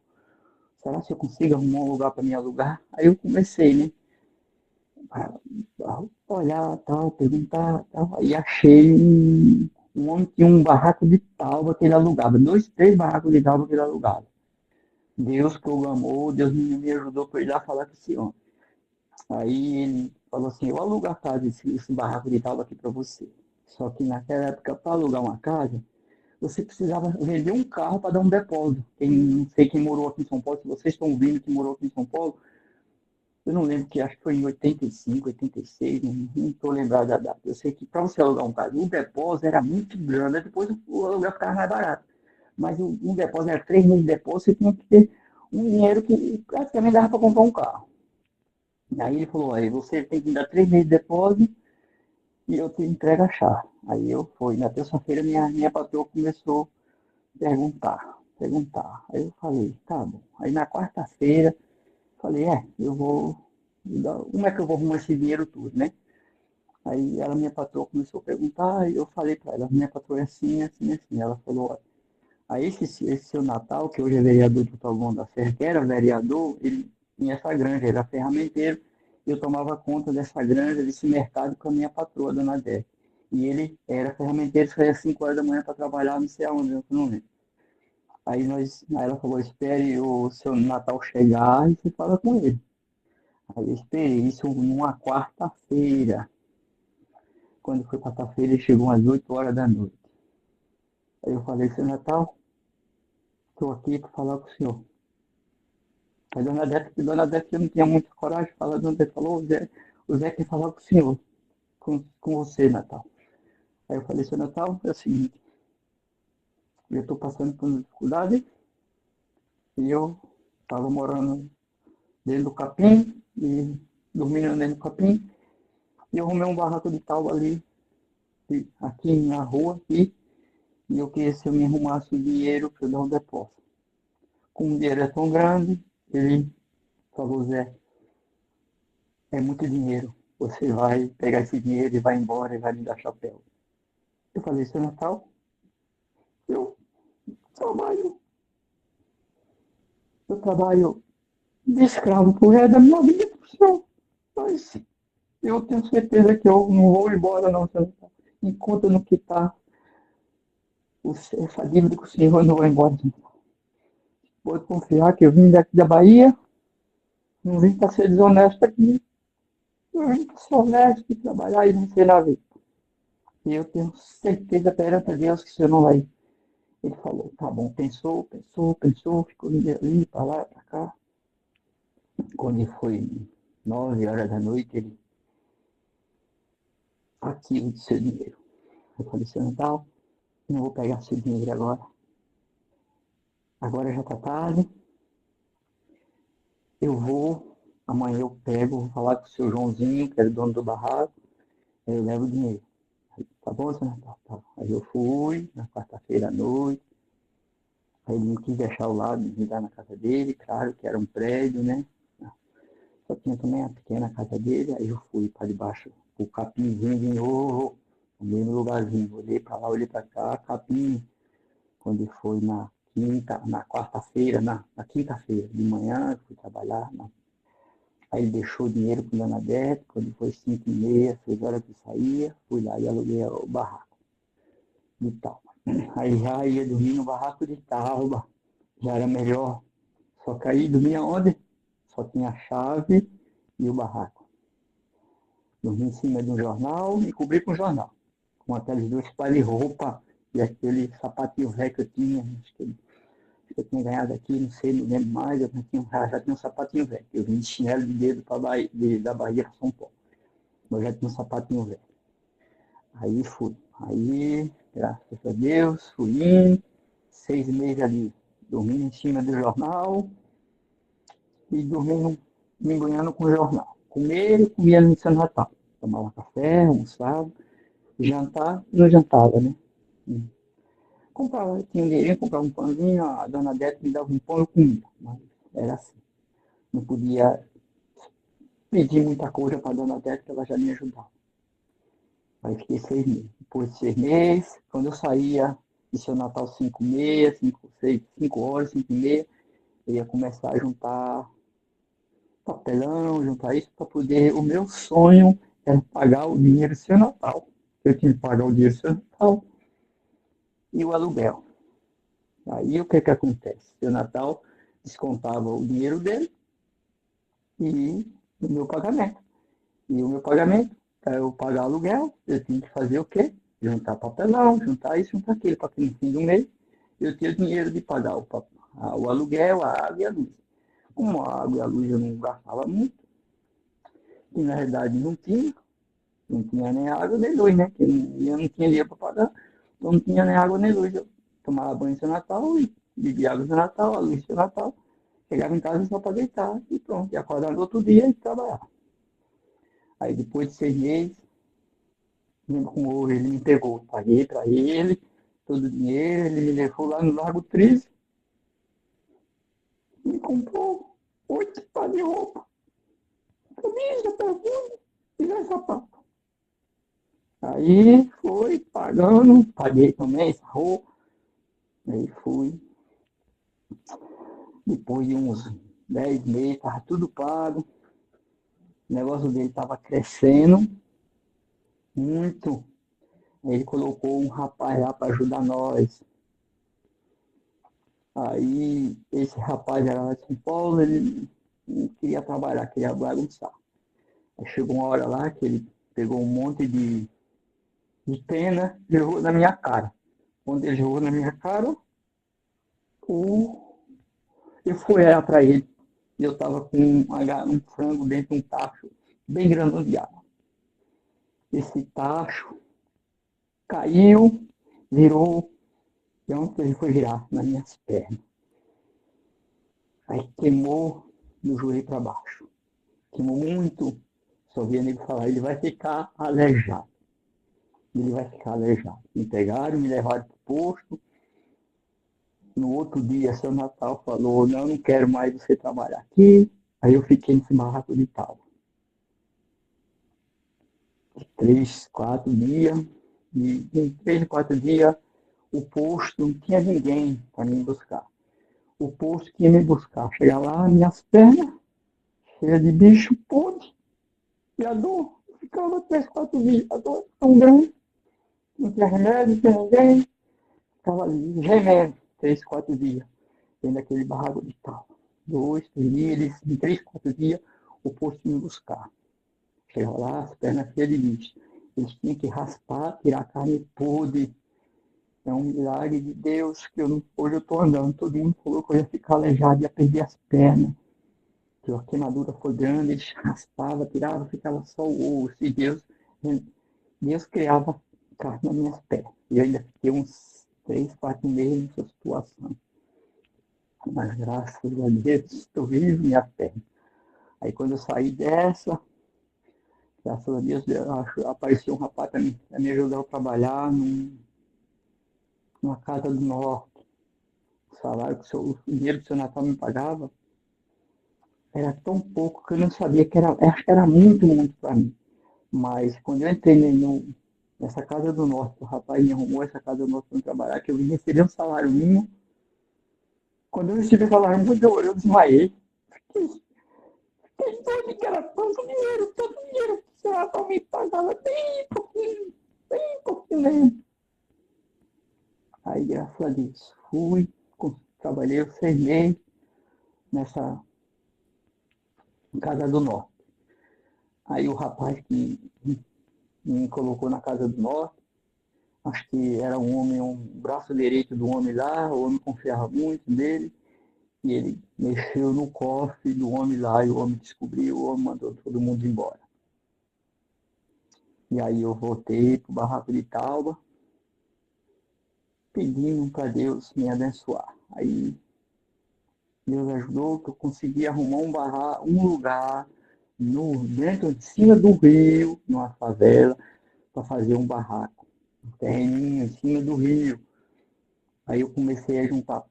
será que eu consigo arrumar um lugar para me alugar? Aí eu comecei, né? A olhar, tal, perguntar, tal. Aí achei um homem que tinha um barraco de tábua que ele alugava. 2, 3 barracos de tábua que ele alugava. Deus programou, Deus me ajudou para ir lá falar com esse homem. Aí ele falou assim, eu alugo a casa, esse barraco de tal aqui para você. Só que naquela época, para alugar uma casa, você precisava vender um carro para dar um depósito. Não sei quem morou aqui em São Paulo, se vocês estão ouvindo que morou aqui em São Paulo, eu não lembro, que acho que foi em 85, 86, não estou lembrado da data. Eu sei que para você alugar um carro, o depósito era muito grande, depois o aluguel ficava mais barato. Mas um depósito era 3 meses de depósito, você tinha que ter um dinheiro que praticamente dava para comprar um carro. Aí ele falou, aí você tem que dar 3 meses de depósito e eu te entrego a chave. Aí eu fui. Na terça-feira minha patroa começou a perguntar. Aí eu falei, tá bom. Aí na quarta-feira, falei, eu vou. Como é que eu vou arrumar esse dinheiro tudo, né? Aí minha patroa, começou a perguntar, e eu falei para ela, minha patroa é assim, assim, assim. Ela falou, olha, aí esse seu Natal, que hoje é vereador do Taboão da Serra, que era vereador, ele tinha essa granja, era ferramenteiro, e eu tomava conta dessa granja, desse mercado com a minha patroa, dona Dé. E ele era ferramenteiro, saía às 5 horas da manhã para trabalhar, não sei aonde, eu não lembro. Aí ela falou, espere o seu Natal chegar e você fala com ele. Aí eu esperei isso numa quarta-feira. Quando foi quarta-feira, ele chegou às 8 horas da noite. Aí eu falei, seu Natal, estou aqui para falar com o senhor. Aí Dona Décia não tinha muita coragem de falar, Dona Décia falou, o Zé quer falar com o senhor, com você, Natal. Aí eu falei, seu Natal, é o seguinte, eu estou passando por uma dificuldade e eu estava morando dentro do capim e dormindo dentro do capim e eu arrumei um barraco de tal ali, aqui na rua, e eu queria se eu me arrumasse o dinheiro para eu dar um depósito. Como o dinheiro é tão grande, ele falou, Zé, é muito dinheiro. Você vai pegar esse dinheiro e vai embora e vai me dar chapéu. Eu falei, seu Natal, eu trabalho, eu trabalho de escravo pro resto da minha vida pro senhor. Mas eu tenho certeza que eu não vou embora não, seu Natal. Enquanto eu não quitar essa dívida com o senhor, eu não vou embora. Pode confiar que eu vim daqui da Bahia, não vim para ser desonesto aqui. Eu vim para ser honesto e trabalhar e vencer na vida. E eu tenho certeza perante Deus que o senhor não vai. Ele falou, tá bom, pensou, ficou ali, para lá, para cá. Quando foi 9 horas da noite, ele, aqui o seu dinheiro. Eu falei, seu Natal, não vou pegar seu dinheiro agora. Agora já está tarde. Eu vou, amanhã eu pego, vou falar com o seu Joãozinho, que era o dono do barraco, aí eu levo o dinheiro. Aí, tá bom, seu Natal? Tá. Aí eu fui, na quarta-feira à noite. Aí ele me quis deixar ao lado, me dar na casa dele, claro que era um prédio, né? Só tinha também a pequena casa dele, aí eu fui para debaixo, o capinzinho de novo, no mesmo lugarzinho, olhei para lá, olhei para cá, capim, quando foi na quarta-feira, na quinta-feira de manhã, eu fui trabalhar, aí ele deixou o dinheiro com a Dona Dete, quando foi 5h30, 6 horas que saía, fui lá e aluguei o barraco de Tauba. Aí já ia dormir no barraco de Tauba, já era melhor, só que aí dormia onde? Só tinha a chave e o barraco. Dormi em cima de um jornal e cobri com o jornal. Com aqueles 2 pares de roupa e aquele sapatinho velho que eu tinha. Acho que eu tinha ganhado aqui, não sei, não lembro mais. Eu já tinha um sapatinho velho. Eu vim de chinelo de dedo da Bahia para São Paulo. Eu já tinha um sapatinho velho. Aí fui. Aí, graças a Deus, fui indo. 6 meses ali, dormindo em cima do jornal e dormindo, me enganhando com o jornal. Comia no São Natal. Tomava café, almoçava, jantar, não jantava, né? Comprava, tinha um dinheirinho, comprava um pãozinho, a Dona Dete me dava um pão, eu comia. Mas era assim. Não podia pedir muita coisa para a Dona Dete, que ela já me ajudava. Aí fiquei 6 meses. Depois de 6 meses, quando eu saía de Seu Natal 5h30, 5 horas, 5h30, eu ia começar a juntar papelão, juntar isso para poder. O meu sonho era pagar o dinheiro do Seu Natal. Eu tinha que pagar o dinheiro do Seu Natal e o aluguel. Aí o que acontece? Seu Natal descontava o dinheiro dele e o meu pagamento. E o meu pagamento, para eu pagar aluguel, eu tinha que fazer o quê? Juntar papelão, juntar isso, juntar aquilo, para que no fim do mês eu tenha dinheiro de pagar o aluguel, a água e a luz. Como a água e a luz eu não gastava muito, e na verdade não tinha nem água nem luz, né? Porque eu não tinha dinheiro para pagar, então não tinha nem água nem luz. Eu tomava banho no Natal e bebia água no Natal, a luz no Natal. Chegava em casa só para deitar e pronto. E acordava no outro dia e trabalhar. Aí depois de 6 meses, como ele me pegou, paguei para ele todo o dinheiro, ele me levou lá no Largo Tris e me comprou 8 pares de roupa, camisa, perfume e 10 sapatos. Aí foi pagando, paguei também essa roupa. Aí fui. Depois de uns 10 meses, estava tudo pago. O negócio dele estava crescendo muito. Ele colocou um rapaz lá para ajudar nós. Aí esse rapaz era lá de São Paulo, ele não queria trabalhar, queria bagunçar. Aí chegou uma hora lá que ele pegou um monte de pena e jogou na minha cara. Quando ele jogou na minha cara, eu fui olhar para ele. E eu estava com um frango dentro de um tacho bem grande de água. Esse tacho caiu, virou, e onde ele foi virar? Nas minhas pernas. Aí queimou do joelho para baixo. Queimou muito. Só via nego falar, ele vai ficar aleijado. Ele vai ficar aleijado. Me pegaram, me levaram para o posto. No outro dia, seu Natal falou, não quero mais você trabalhar aqui. Aí eu fiquei nesse barraco de tal. 3, 4 dias. E em 3, 4 dias, o posto não tinha ninguém para me buscar. O posto que ia me buscar. Chegar lá, minhas pernas, cheias de bicho podre. E a dor ficava 3, 4 dias. A dor tão grande. Não tinha remédio, não tinha ninguém. Ficava ali, gemendo, 3, 4 dias. Dentro daquele barraco de tal. 2, 3 dias, em 3, 4 dias, o posto ia me buscar. Chegava lá, as pernas cheias de bicho. Eles tinham que raspar, tirar a carne podre. É um milagre de Deus que hoje eu estou andando. Todo mundo falou que eu ia ficar aleijado, ia perder as pernas. Que a queimadura foi grande, eles raspavam, tiravam, ficava só o osso. E Deus criava carne nas minhas pernas. E eu ainda fiquei uns 3, 4 meses nessa situação. Mas graças a Deus, estou vivo, minha perna. Aí quando eu saí dessa, graças a Deus, apareceu um rapaz para me ajudar a trabalhar numa casa do norte. O salário, o dinheiro que o seu Natal me pagava era tão pouco que eu não sabia que era, acho que era muito, muito para mim. Mas quando eu entrei nessa casa do norte, o rapaz me arrumou essa casa do norte para trabalhar, que eu vim receber um salário mínimo. Quando eu recebi o salário mínimo, eu desmaiei. Fiquei doido que era tanto dinheiro que o seu Natal me pagava bem pouquinho mesmo. Aí, graças a Deus, trabalhei 6 meses nessa casa do norte. Aí o rapaz que me colocou na casa do norte, acho que era um braço direito do homem lá, o homem confiava muito nele, e ele mexeu no cofre do homem lá, e o homem descobriu, o homem mandou todo mundo embora. E aí eu voltei pro barraco de Tauba, pedindo para Deus me abençoar. Aí Deus ajudou que eu consegui arrumar um lugar dentro de cima do rio, numa favela, para fazer um barraco, um terreninho em cima do rio. Aí eu comecei a juntar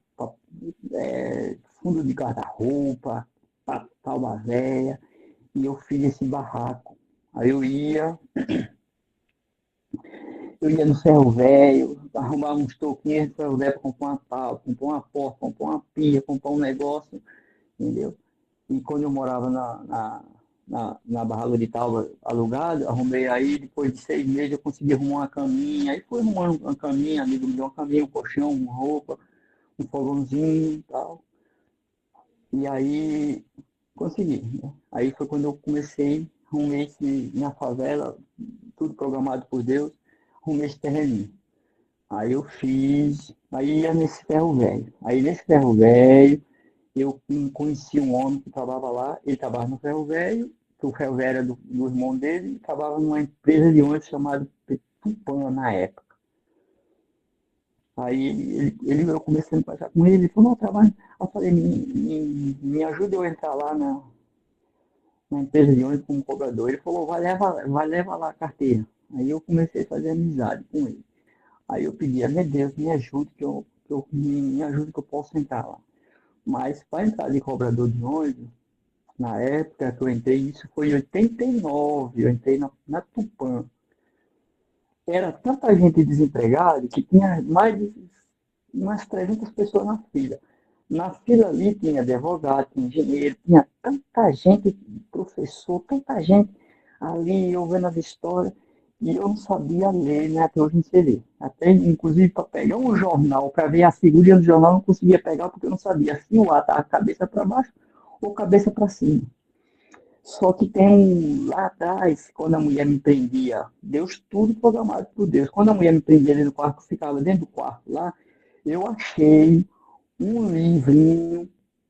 fundo de guarda-roupa, tábua velha, e eu fiz esse barraco. Aí eu ia no ferro velho, arrumava uns toquinhos de ferro velho para comprar uma pau, comprar uma porta, comprar uma pia, comprar um negócio, entendeu? E quando eu morava na barraca de Tauba alugada, arrumei aí, depois de 6 meses eu consegui arrumar uma caminha, aí fui arrumando uma caminha, amigo me deu uma caminha, um colchão, uma roupa, um fogãozinho e tal. E aí consegui, né? Aí foi quando eu comecei, arrumei minha favela, tudo programado por Deus, arrumei esse terreninho. Aí eu fiz, aí ia nesse ferro velho. Aí nesse ferro velho, eu conheci um homem que trabalhava lá, ele trabalhava no ferro velho, que o ferro velho era do irmão dele, e trabalhava numa empresa de ônibus chamada Tupan na época. Aí eu comecei a conversar com ele, ele falou, não, trabalho. Eu falei, me ajuda eu a entrar lá na empresa de ônibus como cobrador. Ele falou, vai levar lá a carteira. Aí eu comecei a fazer amizade com ele. Aí eu pedi, meu Deus, me ajude me ajude que eu possa entrar lá. Mas para entrar de cobrador de ônibus, na época que eu entrei, isso foi em 89, eu entrei na Tupã. Era tanta gente desempregada que tinha mais de umas 300 pessoas na fila. Na fila ali tinha advogado, tinha engenheiro, tinha tanta gente, professor, tanta gente ali, eu vendo as histórias, e eu não sabia ler, né? Até hoje não sei ler. Até, inclusive, para pegar um jornal, para ver a figurinha do jornal, eu não conseguia pegar, porque eu não sabia se o A estava cabeça para baixo ou cabeça para cima. Só que tem lá atrás, quando a mulher me prendia, Deus tudo programado por Deus. Quando a mulher me prendia ali no quarto, eu ficava dentro do quarto lá, eu achei um livrinho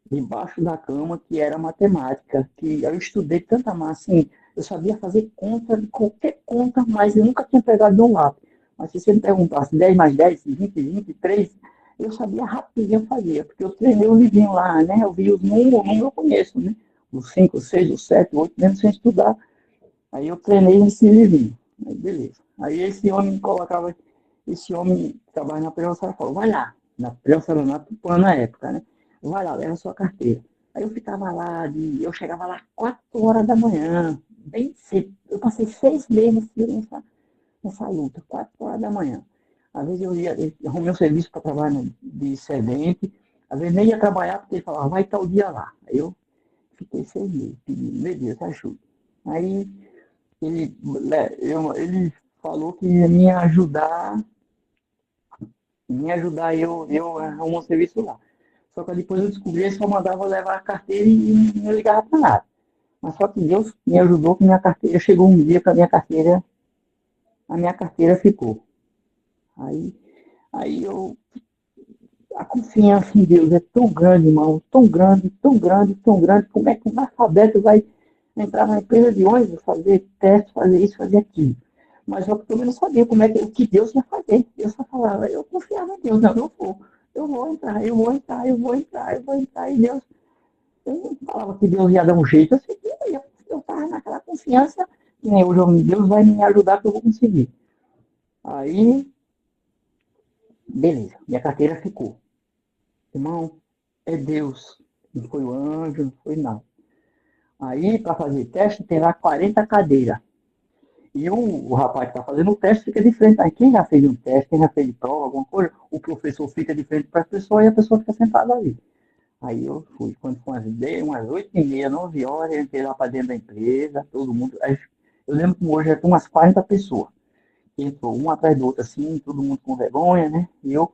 debaixo da cama que era matemática, que eu estudei tanta massa, assim, eu sabia fazer conta de qualquer conta, mas eu nunca tinha pegado no lápis. Mas se você me perguntasse 10 mais 10, 20, 23, eu sabia rapidinho fazer, porque eu treinei o livrinho lá, né? Eu vi os números, o número eu conheço, né? Os 5, 6, os 7, 8, mesmo sem estudar. Aí eu treinei nesse livrinho. Aí beleza. Aí esse homem colocava, esse homem que trabalha na Prevenção falou, vai lá, na Prevenção na Tupã na época, né? Vai lá, leva a sua carteira. Aí eu ficava lá, eu chegava lá 4 horas da manhã, bem cedo. Eu passei 6 meses nessa luta, 4 horas da manhã. Às vezes eu arrumei um serviço para trabalhar de servente, às vezes nem ia trabalhar porque ele falava, vai estar o dia lá. Aí eu fiquei 6 meses, pedindo, meu Deus, ajuda. Aí ele falou que ia me ajudar eu arrumar um serviço lá. Só que depois eu descobri que ele só mandava levar a carteira e não ligava para nada. Mas só que Deus me ajudou que minha carteira, chegou um dia que a minha carteira ficou. Aí a confiança em Deus é tão grande, irmão, tão grande, tão grande, tão grande, como é que um analfabeto vai entrar na empresa de ônibus, fazer teste, fazer isso, fazer aquilo. Mas eu também não sabia o que Deus ia fazer. Deus só falava, eu confiava em Deus, não, eu vou entrar, eu vou entrar, eu vou entrar, eu vou entrar, e Deus, eu não falava que Deus ia dar um jeito, eu sei que eu estava naquela confiança, que nem hoje, Deus vai me ajudar que eu vou conseguir. Aí, beleza, minha carteira ficou. Irmão, é Deus, não foi o anjo, não foi nada. Aí, para fazer teste, tem lá 40 cadeiras. E o rapaz que está fazendo o teste fica de frente. Aí quem já fez um teste, quem já fez de prova, alguma coisa, o professor fica de frente para a pessoa e a pessoa fica sentada ali. Aí eu fui, quando foi umas 8h30, 9 horas, eu entrei lá para dentro da empresa, todo mundo. Aí, eu lembro que hoje já tem umas 40 pessoas. Entrou um atrás do outro assim, todo mundo com vergonha, né? E eu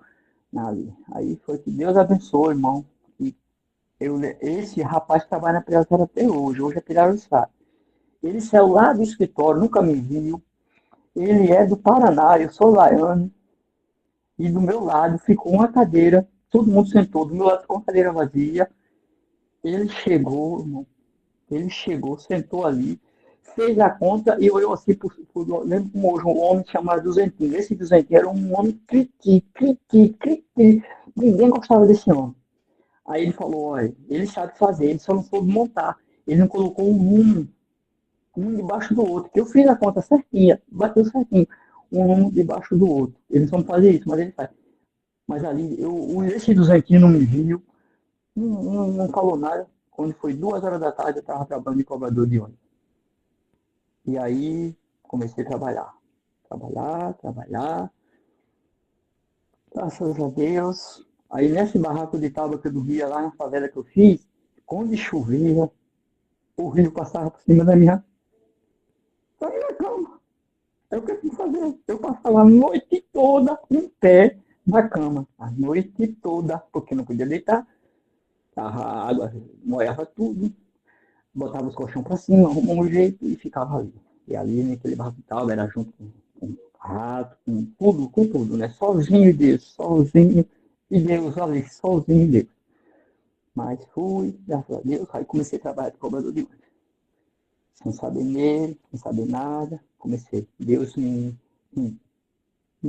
ali. Aí foi que Deus abençoe, irmão. E esse rapaz trabalha na Prevenção até hoje é Piraruçá. Ele saiu lá do escritório, nunca me viu. Ele é do Paraná, eu sou laiano. E do meu lado ficou uma cadeira, todo mundo sentou, do meu lado ficou uma cadeira vazia. Ele chegou, irmão, sentou ali, fez a conta e olhou assim, lembro como hoje, um homem chamado Duzentinho. Esse Duzentinho era um homem cri-cri, cri-cri, cri-cri. Ninguém gostava desse homem. Aí ele falou, olha, ele sabe fazer, ele só não soube montar. Ele não colocou um debaixo do outro, que eu fiz a conta certinha, bateu certinho, um debaixo do outro. Eles vão fazer isso, mas ele faz. Mas ali, esse Duzentinho não me viu, não falou nada. Quando foi 2 horas da tarde, eu estava trabalhando de cobrador de ônibus. E aí, comecei a trabalhar. Trabalhar. Graças a Deus. Aí, nesse barraco de tábua que eu dormia lá na favela que eu fiz, quando chovia, o rio passava por cima da minha cama. Eu o que eu fui fazer? Eu passava a noite toda em pé na cama. A noite toda, porque não podia deitar. A água molhava tudo. botava os colchões para cima, arrumava um jeito e ficava ali. E ali naquele barco de tal, era junto com rato, com tudo, né? Sozinho Deus, sozinho e Deus ali, sozinho Deus. Mas fui, graças a Deus, aí comecei a trabalhar de cobrador de ônibus. Sem saber nele, sem saber nada, comecei. Deus me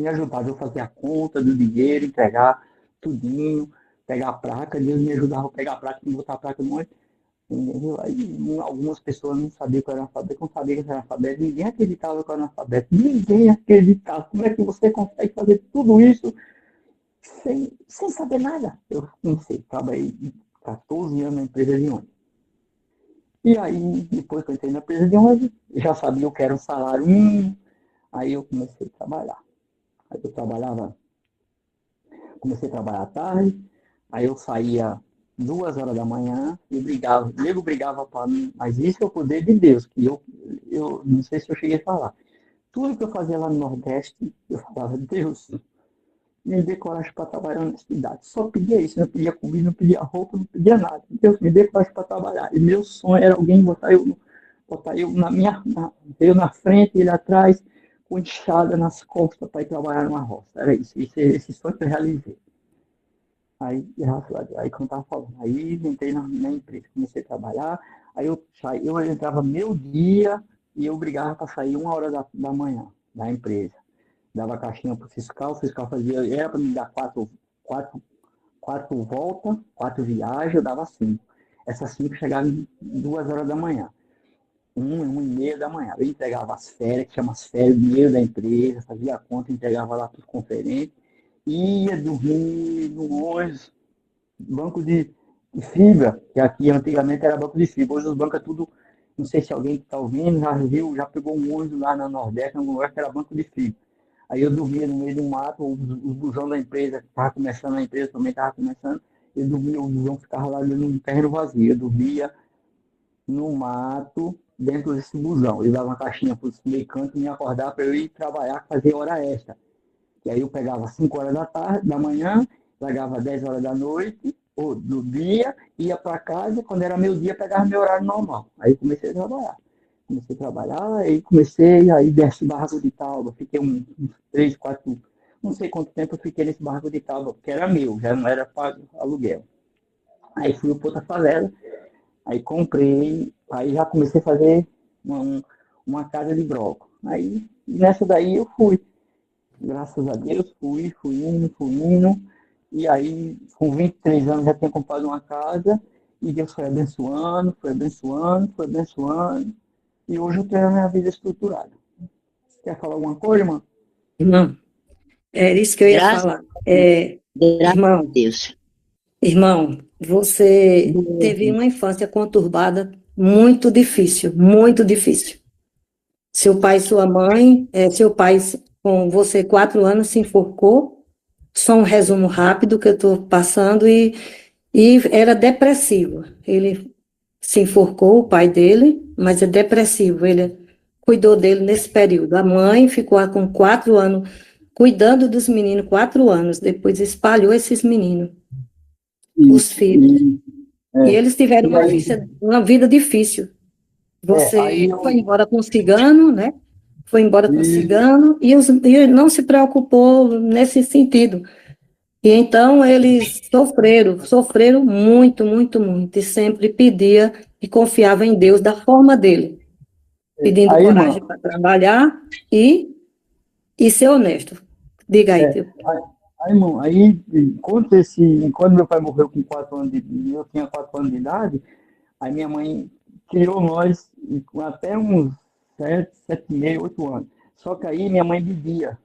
ajudava, eu fazia a conta do dinheiro, entregar tudinho, pegar a placa, Deus me ajudava a pegar a placa e botar a placa no ônibus. Entendeu? Aí algumas pessoas não sabiam que eu era analfabeto, não sabiam que eu era analfabeto, ninguém acreditava que eu era analfabeto, ninguém acreditava. Como é que você consegue fazer tudo isso sem saber nada? Eu comecei, trabalhei 14 anos na empresa de ônibus. E aí, depois que eu entrei na empresa de ônibus, já sabia o que era um salário mínimo, aí eu comecei a trabalhar. Aí eu comecei a trabalhar à tarde, aí eu saía 2 horas da manhã e brigava. O nego brigava para mim, mas isso é o poder de Deus, que eu não sei se eu cheguei a falar. Tudo que eu fazia lá no Nordeste, eu falava, Deus, me dê coragem para trabalhar na cidade. Só pedia isso, não pedia comida, não pedia roupa, não pedia nada. Deus, me dê coragem para trabalhar. E meu sonho era alguém botar eu eu na frente, ele atrás, com enxada nas costas para ir trabalhar numa roça. Era isso, esse sonho que eu realizei. Aí, graças a Deus, aí como eu estava falando, aí entrei na empresa, comecei a trabalhar, aí eu entrava meio dia e eu brigava para sair 1 hora da manhã da empresa. Dava a caixinha para o fiscal fazia, era para me dar quatro voltas, 4 viagens, eu dava 5. Essas 5 chegavam em 2 horas da manhã. 1h30 da manhã. Eu entregava as férias, que chama as férias, o dinheiro da empresa, fazia a conta, entregava lá para os conferentes, ia dormir no ônibus, banco de fibra, que aqui antigamente era banco de fibra, hoje os bancos é tudo, não sei se alguém que está ouvindo já viu, já pegou um ônibus lá no Nordeste, em algum lugar que era banco de fibra. Aí eu dormia no meio do mato, os busão da empresa, que estava começando, a empresa também estava começando, eu dormia, o busão ficava lá num terreno vazio, eu dormia no mato, dentro desse busão. Ele dava uma caixinha para os meio canto e me acordar para eu ir trabalhar, fazer hora extra. E aí eu pegava 5 horas da manhã, pegava 10 horas da noite, ou do dia, ia para casa, quando era meio-dia, pegava meu horário normal. Aí comecei a trabalhar. Aí desce barraco de Tauba, fiquei uns 3, 4, não sei quanto tempo eu fiquei nesse barraco de Tauba, porque era meu, já não era pago aluguel. Aí fui para outra favela, aí comprei, aí já comecei a fazer uma casa de bloco. Aí nessa daí eu fui. Graças a Deus, fui indo. E aí, com 23 anos, já tinha comprado uma casa. E Deus foi abençoando. E hoje eu tenho a minha vida estruturada. Quer falar alguma coisa, irmão? Irmão, é isso que eu ia Graças falar. a Irmão, Deus. irmão, você teve uma infância conturbada muito difícil, muito difícil. Seu pai e sua mãe, seu pai com você 4 anos se enforcou, só um resumo rápido que eu estou passando, e era depressivo. Ele se enforcou, o pai dele, mas é depressivo, ele cuidou dele nesse período. A mãe ficou com 4 anos cuidando dos meninos, 4 anos, depois espalhou esses meninos, os filhos. E eles tiveram uma vida difícil. Você foi embora com cigano, né? Foi embora com cigano e não se preocupou nesse sentido. E então eles sofreram muito, muito, muito. E sempre pedia e confiava em Deus da forma dele, pedindo coragem para trabalhar e ser honesto. Diga aí, tio. Aí, irmão, quando meu pai morreu com 4 anos eu tinha 4 anos de idade, aí minha mãe criou nós com até uns 7,5, 8 anos. Só que aí minha mãe bebia.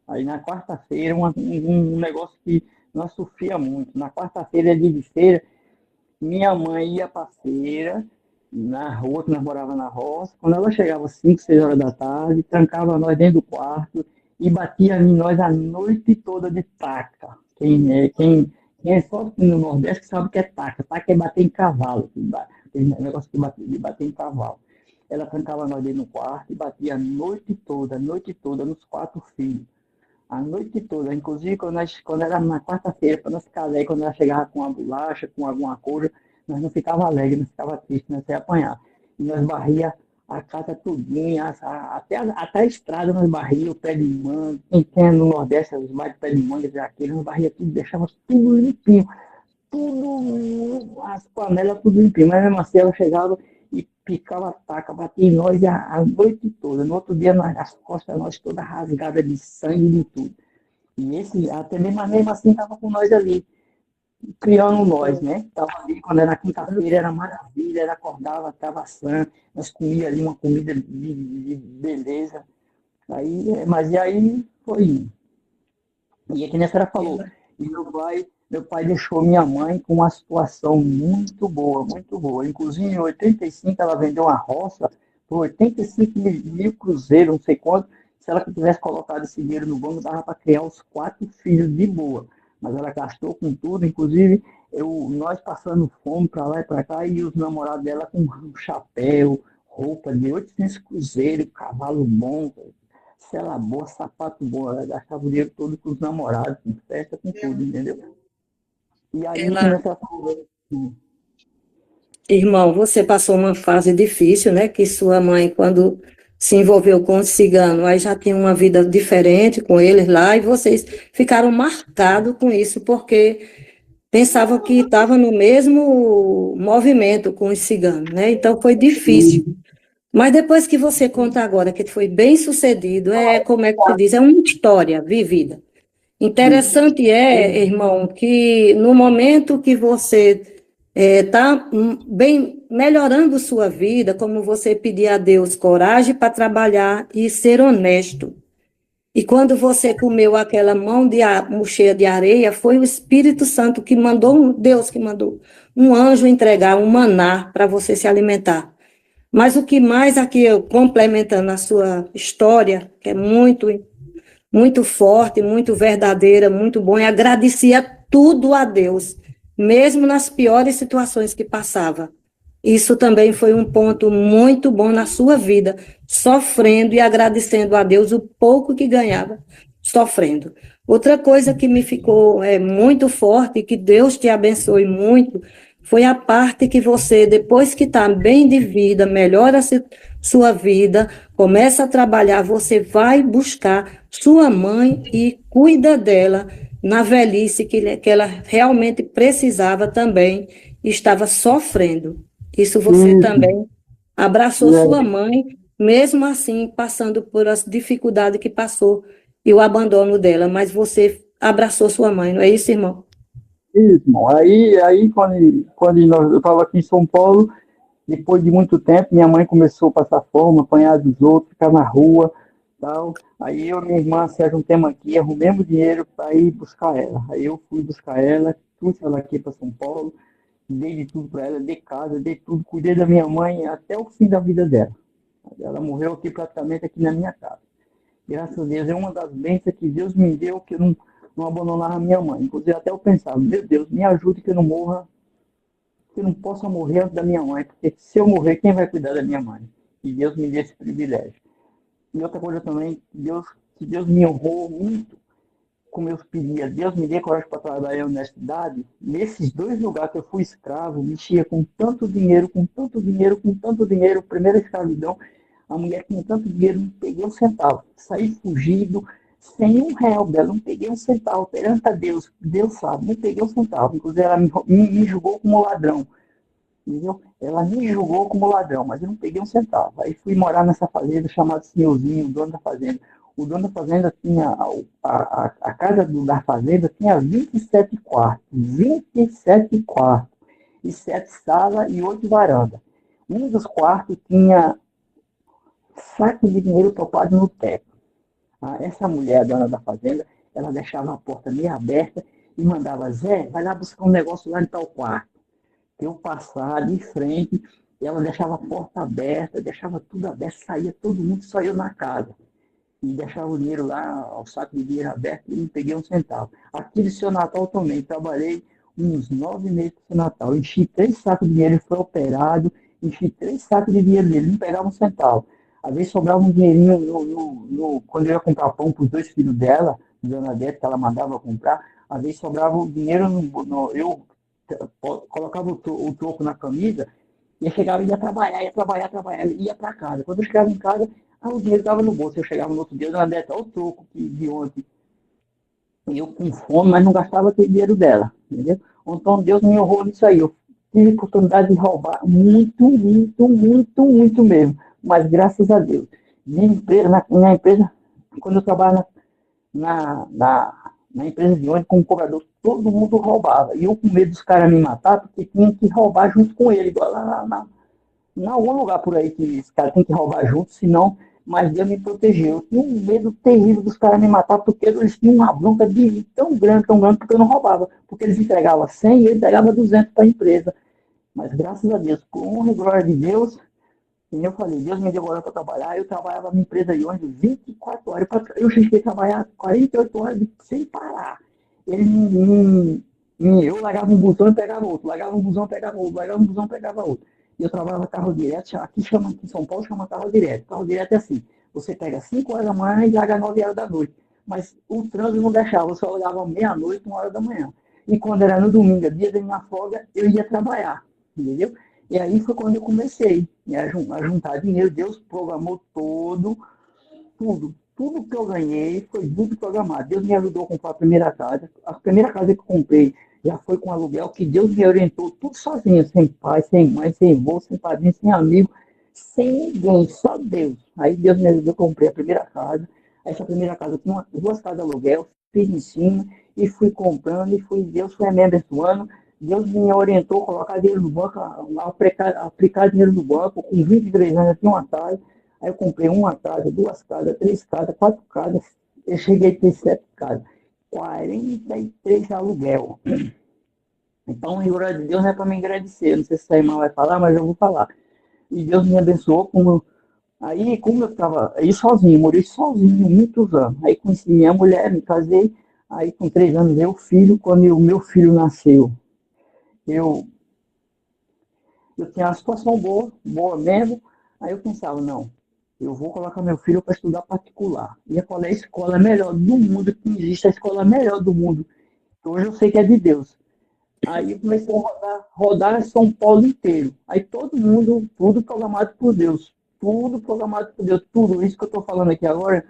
Aí na quarta-feira, um negócio que nós sofria muito. Na quarta-feira de feira, minha mãe ia para feira, na rua, que nós morávamos na roça. Quando ela chegava às 5, 6 horas da tarde, trancava nós dentro do quarto e batia em nós a noite toda de taca. Quem é só no Nordeste sabe o que é taca. Taca é bater em cavalo. Aquele negócio de bater em cavalo. Ela trancava nós dentro do quarto e batia a noite toda, nos 4 filhos. A noite toda, inclusive quando era na quarta-feira, para nós ficar alegre, quando ela chegava com uma bolacha, com alguma coisa, nós não ficava alegre, nós ficava triste, nós ia apanhar. e nós varria a casa todinha, até a estrada nós varria, o pé de manga, quem tem no Nordeste, os mais de pé de manga, aquele, nós varria tudo, deixava tudo limpinho, tudo, as panelas tudo limpinho, mas mesmo assim ela chegava e picava a taca, batia em nós a noite toda. No outro dia, as costas nós todas rasgadas de sangue e de tudo. E esse, até mesmo assim, estava com nós ali, criando nós, né? Estava ali, quando era quinta-feira, era maravilha, ela acordava, estava sã, nós comíamos ali uma comida de beleza. Aí, mas e aí foi indo. E é que nem a senhora falou, e meu pai deixou minha mãe com uma situação muito boa, muito boa. Inclusive, em 85, ela vendeu uma roça por 85 mil cruzeiros, não sei quanto. Se ela tivesse colocado esse dinheiro no banco, dava para criar os 4 filhos de boa. Mas ela gastou com tudo, inclusive nós passando fome para lá e para cá, e os namorados dela com um chapéu, roupa de 800 cruzeiros, cavalo bom, cela boa, sapato bom, ela gastava o dinheiro todo com os namorados, com festa, com tudo, entendeu? E aí Ela, começou a falar assim, irmão, você passou uma fase difícil, né? Que sua mãe, quando se envolveu com o cigano, aí já tinha uma vida diferente com eles lá, e vocês ficaram marcados com isso, porque pensavam que estava no mesmo movimento com os ciganos, né? Então foi difícil. Mas depois que você conta agora que foi bem sucedido, como é que se diz? É uma história vivida. Interessante irmão, que no momento que você está bem melhorando sua vida, como você pedir a Deus coragem para trabalhar e ser honesto. E quando você comeu aquela mão cheia de areia, foi o Espírito Santo que mandou, Deus que mandou, um anjo entregar um maná para você se alimentar. Mas o que mais aqui, eu complementando a sua história, que é muito, muito forte, muito verdadeira, muito bom, e agradecia tudo a Deus, mesmo nas piores situações que passava. Isso também foi um ponto muito bom na sua vida, sofrendo e agradecendo a Deus o pouco que ganhava, sofrendo. Outra coisa que me ficou muito forte, que Deus te abençoe muito, foi a parte que você, depois que está bem de vida, melhora sua vida, começa a trabalhar, você vai buscar sua mãe e cuida dela na velhice, que ela realmente precisava também, estava sofrendo. Isso você também abraçou sua mãe, mesmo assim, passando por as dificuldades que passou e o abandono dela, mas você abraçou sua mãe, não é isso, irmão? isso, irmão. Aí quando eu estava aqui em São Paulo, depois de muito tempo, minha mãe começou a passar fome, apanhar dos outros, ficar na rua, tal. Aí eu e minha irmã se juntamos aqui, arrumamos dinheiro para ir buscar ela. Aí eu fui buscar ela, trouxe ela aqui para São Paulo, dei de tudo para ela, dei casa, dei tudo, cuidei da minha mãe até o fim da vida dela. Ela morreu aqui praticamente aqui na minha casa. Graças a Deus, é uma das bênçãos que Deus me deu, que eu não abandonava a minha mãe. Inclusive até eu pensava, meu Deus, me ajude que eu não morra, que eu não possa morrer antes da minha mãe, porque se eu morrer, quem vai cuidar da minha mãe? E Deus me deu esse privilégio. E outra coisa também, que Deus me honrou muito, como eu pedia, Deus me dê coragem para trabalhar na universidade. Nesses 2 lugares que eu fui escravo, mexia com tanto dinheiro, com tanto dinheiro, com tanto dinheiro, primeira escravidão, a mulher tinha tanto dinheiro, não peguei um centavo. Saí fugido, sem R$1 dela, não peguei um centavo. Perante a Deus, Deus sabe, não peguei um centavo. Inclusive, ela me julgou como ladrão. Entendeu? Ela me julgou como ladrão, mas eu não peguei um centavo. Aí fui morar nessa fazenda chamada Senhorzinho, o dono da fazenda. O dono da fazenda tinha, a casa da fazenda tinha 27 quartos, 27 quartos, e 7 salas e 8 varandas. Um dos quartos tinha saco de dinheiro topado no teto. Essa mulher, a dona da fazenda, ela deixava a porta meio aberta e mandava, Zé, vai lá buscar um negócio lá em tal quarto. Eu passava de frente, e ela deixava a porta aberta, deixava tudo aberto, saía todo mundo, só eu na casa. E deixava o dinheiro lá, o saco de dinheiro aberto, e não peguei um centavo. Aqui no seu Natal também, trabalhei uns 9 meses do seu Natal. Enchi 3 sacos de dinheiro, ele foi operado, enchi 3 sacos de dinheiro dele, não pegava um centavo. Às vezes sobrava um dinheirinho quando eu ia comprar pão para os 2 filhos dela, dona Dete, que ela mandava comprar, às vezes sobrava o dinheiro, eu colocava o troco na camisa E eu chegava e ia trabalhar, ia para casa. Quando eu chegava em casa, o dinheiro estava no bolso. Eu chegava no outro dia, eu dava até o troco de ontem. E eu com fome, mas não gastava aquele dinheiro dela, entendeu? Então Deus me honrou nisso aí. Eu tive oportunidade de roubar muito mesmo. Mas graças a Deus. Minha empresa, quando eu trabalhava na empresa de ônibus como cobrador, todo mundo roubava. E eu com medo dos caras me matar, porque tinha que roubar junto com ele, igual lá em algum lugar por aí que os caras têm que roubar junto, senão, mas Deus me protegeu. Eu tinha um medo terrível dos caras me matar, porque eles tinham uma bronca de tão grande, porque eu não roubava. Porque eles entregavam 100 e ele entregava 200 para a empresa. Mas graças a Deus, com honra e glória de Deus, e eu falei, Deus me deu hora para trabalhar. Eu trabalhava na empresa de ônibus 24 horas. Eu cheguei a trabalhar 48 horas sem parar. Eu largava um busão e pegava outro. Largava um busão, pegava outro. Largava um busão, pegava outro. E eu trabalhava carro direto. Aqui em São Paulo chama carro direto. Carro direto é assim. Você pega 5 horas da manhã e larga 9 horas da noite. Mas o trânsito não deixava. Eu só olhava meia-noite, 1 hora da manhã. E quando era no domingo, dia da minha folga, eu ia trabalhar. Entendeu? E aí foi quando eu comecei a juntar dinheiro. Deus programou tudo que eu ganhei foi tudo programado. Deus me ajudou a comprar a primeira casa. A primeira casa que eu comprei já foi com aluguel, que Deus me orientou tudo sozinho, sem pai, sem mãe, sem avô, sem padrinho, sem amigo, sem ninguém, só Deus. Aí Deus me ajudou a comprar a primeira casa. Essa primeira casa tinha 2 casas de aluguel, fiz em cima e fui comprando Deus foi me abençoando. Deus me orientou a colocar dinheiro no banco, aplicar dinheiro no banco. Com 23 anos eu tinha uma casa. Aí eu comprei uma casa, 2 casas, 3 casas, 4 casas. Eu cheguei a ter 7 casas. 43 aluguel. Então, a glória de Deus não é para me agradecer. Não sei se a irmã vai falar, mas eu vou falar. E Deus me abençoou. Como eu estava aí sozinho, morei sozinho muitos anos. Aí conheci minha mulher, me casei. Aí com 3 anos meu filho, quando o meu filho nasceu, eu tinha uma situação boa mesmo. Aí eu pensava, não, eu vou colocar meu filho para estudar particular. E qual é a escola melhor do mundo que existe? A escola melhor do mundo. Hoje eu sei que é de Deus. Aí eu comecei a rodar São Paulo inteiro. Aí todo mundo, tudo programado por Deus. Tudo programado por Deus. Tudo isso que eu estou falando aqui agora,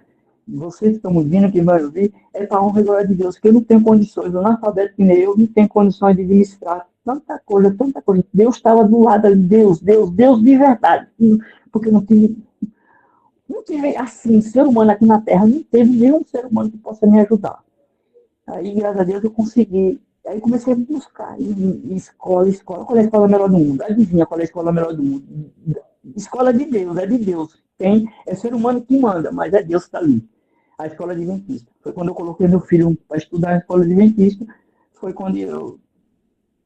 vocês que estão ouvindo, quem vai ouvir, é para a honra e glória de Deus, que eu não tenho condições, eu analfabeto que nem eu, não tenho condições de administrar tanta coisa. Deus estava do lado de Deus de verdade. Porque não tive assim, ser humano aqui na Terra, não teve nenhum ser humano que possa me ajudar. Aí, graças a Deus, eu consegui. Aí comecei a buscar escola. Qual é a escola melhor do mundo? Adivinha qual é a escola melhor do mundo? Escola de Deus, é de Deus. É ser humano que manda, mas é Deus que está ali. A escola adventista. Foi quando eu coloquei meu filho para estudar na escola adventista. Foi quando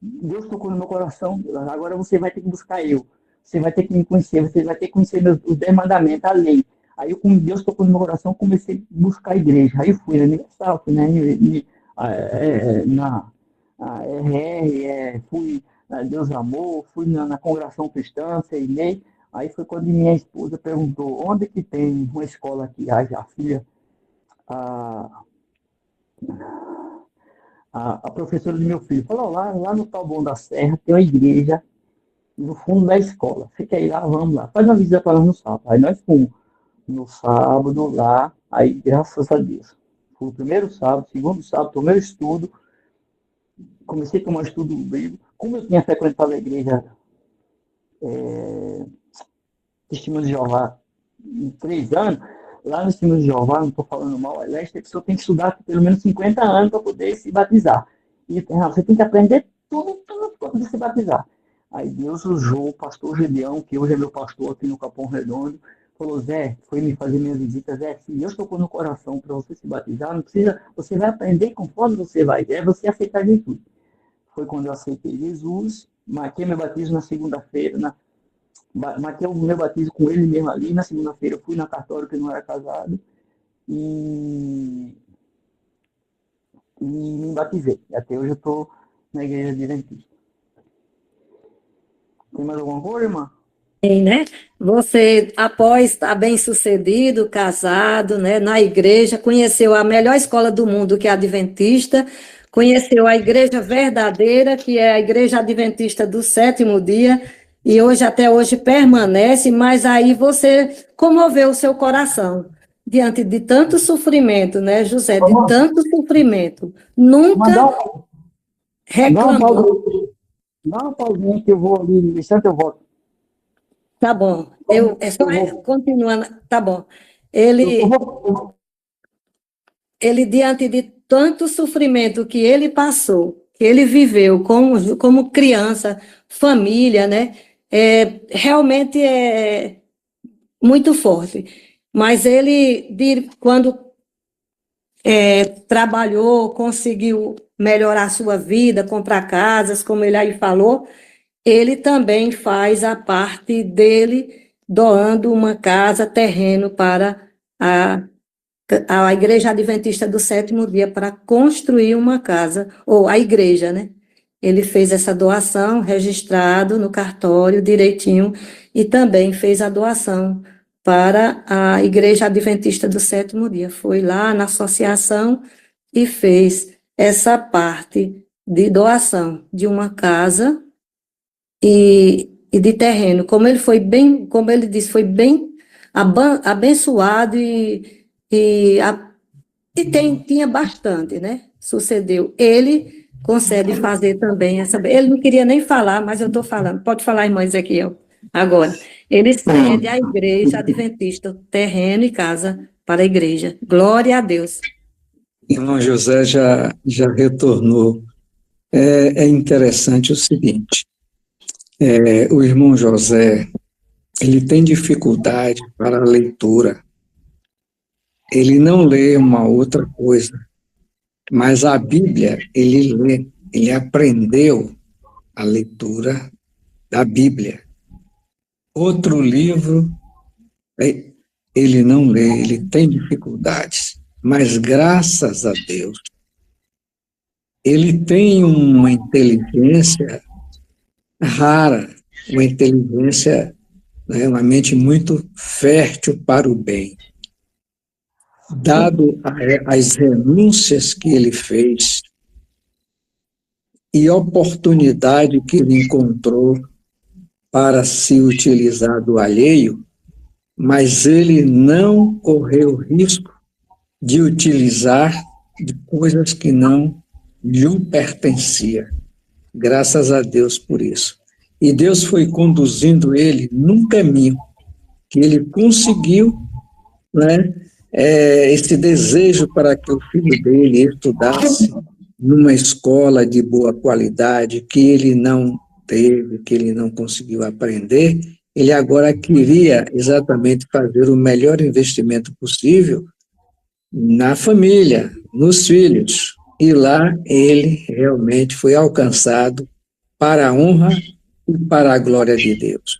Deus tocou no meu coração. Agora você vai ter que buscar eu. Você vai ter que me conhecer. Você vai ter que conhecer os 10 mandamentos, a lei. Aí, como Deus tocou no meu coração, comecei a buscar a igreja. Aí fui na Universal, fui na RR, fui na Deus Amor, fui na Congregação Cristã, CEIMEI. Aí foi quando minha esposa perguntou, onde que tem uma escola aqui? Aí a filha, a professora do meu filho falou, lá no Taboão da Serra tem uma igreja no fundo da escola. Você quer ir lá? Vamos lá. Faz uma visita para nós no sábado. Aí nós fomos no sábado lá, aí graças a Deus. Foi o primeiro sábado, segundo sábado, tomei o estudo, comecei a tomar o estudo bíblico. Como eu tinha frequentado a igreja Testemunho de Jeová em 3 anos, lá no Testemunho de Jeová, não estou falando mal, a pessoa tem que estudar pelo menos 50 anos para poder se batizar. E você tem que aprender tudo para poder se batizar. Aí Deus usou o pastor Gedeão, que hoje é meu pastor aqui no Capão Redondo, falou, Zé, foi me fazer minha visita, Zé, se Deus tocou no coração para você se batizar, não precisa, você vai aprender conforme você vai, é você aceitar Jesus. Foi quando eu aceitei Jesus, marquei meu batismo na segunda-feira, marquei o meu batismo com ele mesmo ali, na segunda-feira eu fui na cartório, que eu não era casado, e me batizei. E até hoje eu estou na igreja adventista. Tem mais alguma coisa, irmã? Tem, né? Você, após estar bem-sucedido, casado, né, na igreja, conheceu a melhor escola do mundo, que é a Adventista, conheceu a igreja verdadeira, que é a Igreja Adventista do Sétimo Dia, e hoje, até hoje, permanece, mas aí você comoveu o seu coração diante de tanto sofrimento, né, José? De tanto sofrimento. Mas Nunca dá uma reclamou. pausa, dá uma pausinha que eu vou ali, no instante eu volto. Tá bom. É só Eu vou, continuando. Tá bom. eu Ele, vou, ele, diante de tanto sofrimento que ele passou, que ele viveu como criança, família, né? Realmente é muito forte. Mas ele, quando trabalhou, conseguiu melhorar a sua vida, comprar casas, como ele aí falou, ele também faz a parte dele, doando uma casa, terreno para a Igreja Adventista do Sétimo Dia, para construir uma casa, ou a igreja, né? Ele fez essa doação, registrado no cartório direitinho, e também fez a doação para a Igreja Adventista do Sétimo Dia. Foi lá na associação e fez essa parte de doação de uma casa e de terreno. Como ele foi bem, como ele disse, foi bem abençoado e, a- tinha bastante, né? Sucedeu. Ele concede fazer também essa. Ele não queria nem falar, mas eu estou falando. Pode falar, irmã Ezequiel, agora. Ele cede à igreja adventista terreno e casa para a igreja. Glória a Deus. Irmão José já retornou. É interessante o seguinte, o irmão José, ele tem dificuldade para a leitura, ele não lê uma outra coisa, mas a Bíblia ele lê, ele aprendeu a leitura da Bíblia. Outro livro, ele não lê, ele tem dificuldades, mas graças a Deus, ele tem uma inteligência rara, uma inteligência, né, uma mente muito fértil para o bem. Dado as renúncias que ele fez e a oportunidade que ele encontrou para se utilizar do alheio, mas ele não correu risco de utilizar de coisas que não lhe pertenciam. Graças a Deus por isso. E Deus foi conduzindo ele num caminho que ele conseguiu, né, esse desejo para que o filho dele estudasse numa escola de boa qualidade, que ele não teve, que ele não conseguiu aprender, ele agora queria exatamente fazer o melhor investimento possível na família, nos filhos. E lá ele realmente foi alcançado para a honra e para a glória de Deus.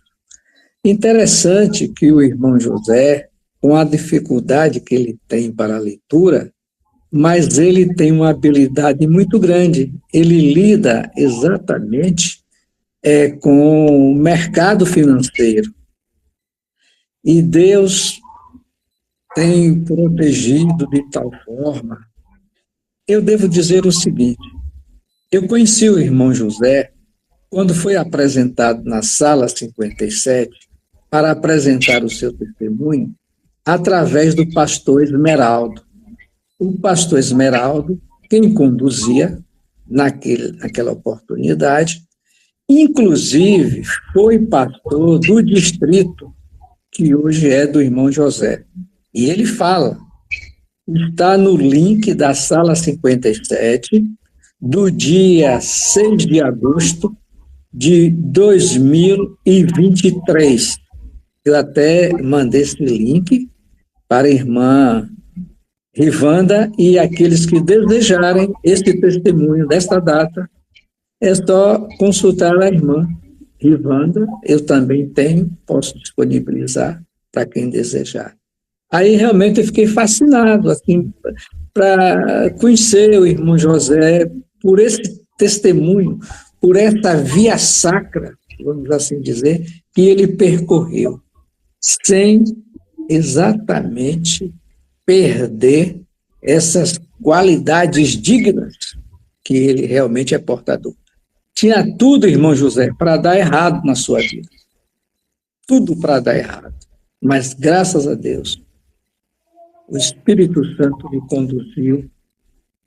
Interessante que o irmão José, com a dificuldade que ele tem para a leitura, mas ele tem uma habilidade muito grande. Ele lida exatamente com o mercado financeiro. E Deus tem protegido de tal forma. Eu devo dizer o seguinte, eu conheci o irmão José quando foi apresentado na sala 57 para apresentar o seu testemunho através do pastor Esmeraldo. O pastor Esmeraldo, quem conduzia naquela oportunidade, inclusive foi pastor do distrito que hoje é do irmão José. E ele fala, está no link da sala 57, do dia 6 de agosto de 2023. Eu até mandei esse link para a irmã Rivanda e aqueles que desejarem esse testemunho desta data, é só consultar a irmã Rivanda, eu também tenho, posso disponibilizar para quem desejar. Aí realmente eu fiquei fascinado assim, para conhecer o irmão José por esse testemunho, por essa via sacra, vamos assim dizer, que ele percorreu, sem exatamente perder essas qualidades dignas que ele realmente é portador. Tinha tudo, irmão José, para dar errado na sua vida. Tudo para dar errado. Mas, graças a Deus, o Espírito Santo me conduziu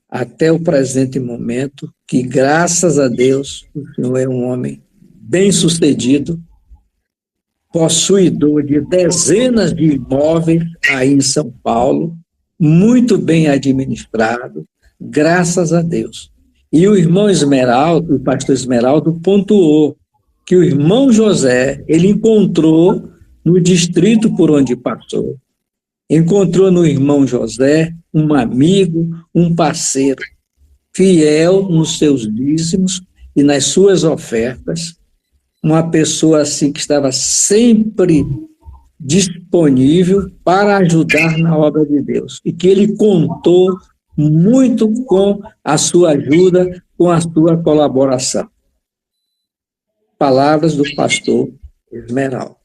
até o presente momento, que, graças a Deus, o senhor é um homem bem-sucedido, possuidor de dezenas de imóveis aí em São Paulo, muito bem administrado, graças a Deus. E o irmão Esmeraldo, o pastor Esmeraldo, pontuou que o irmão José, ele encontrou no distrito por onde passou, encontrou no irmão José um amigo, um parceiro, fiel nos seus dízimos e nas suas ofertas, uma pessoa assim que estava sempre disponível para ajudar na obra de Deus, e que ele contou muito com a sua ajuda, com a sua colaboração. Palavras do pastor Esmeraldo.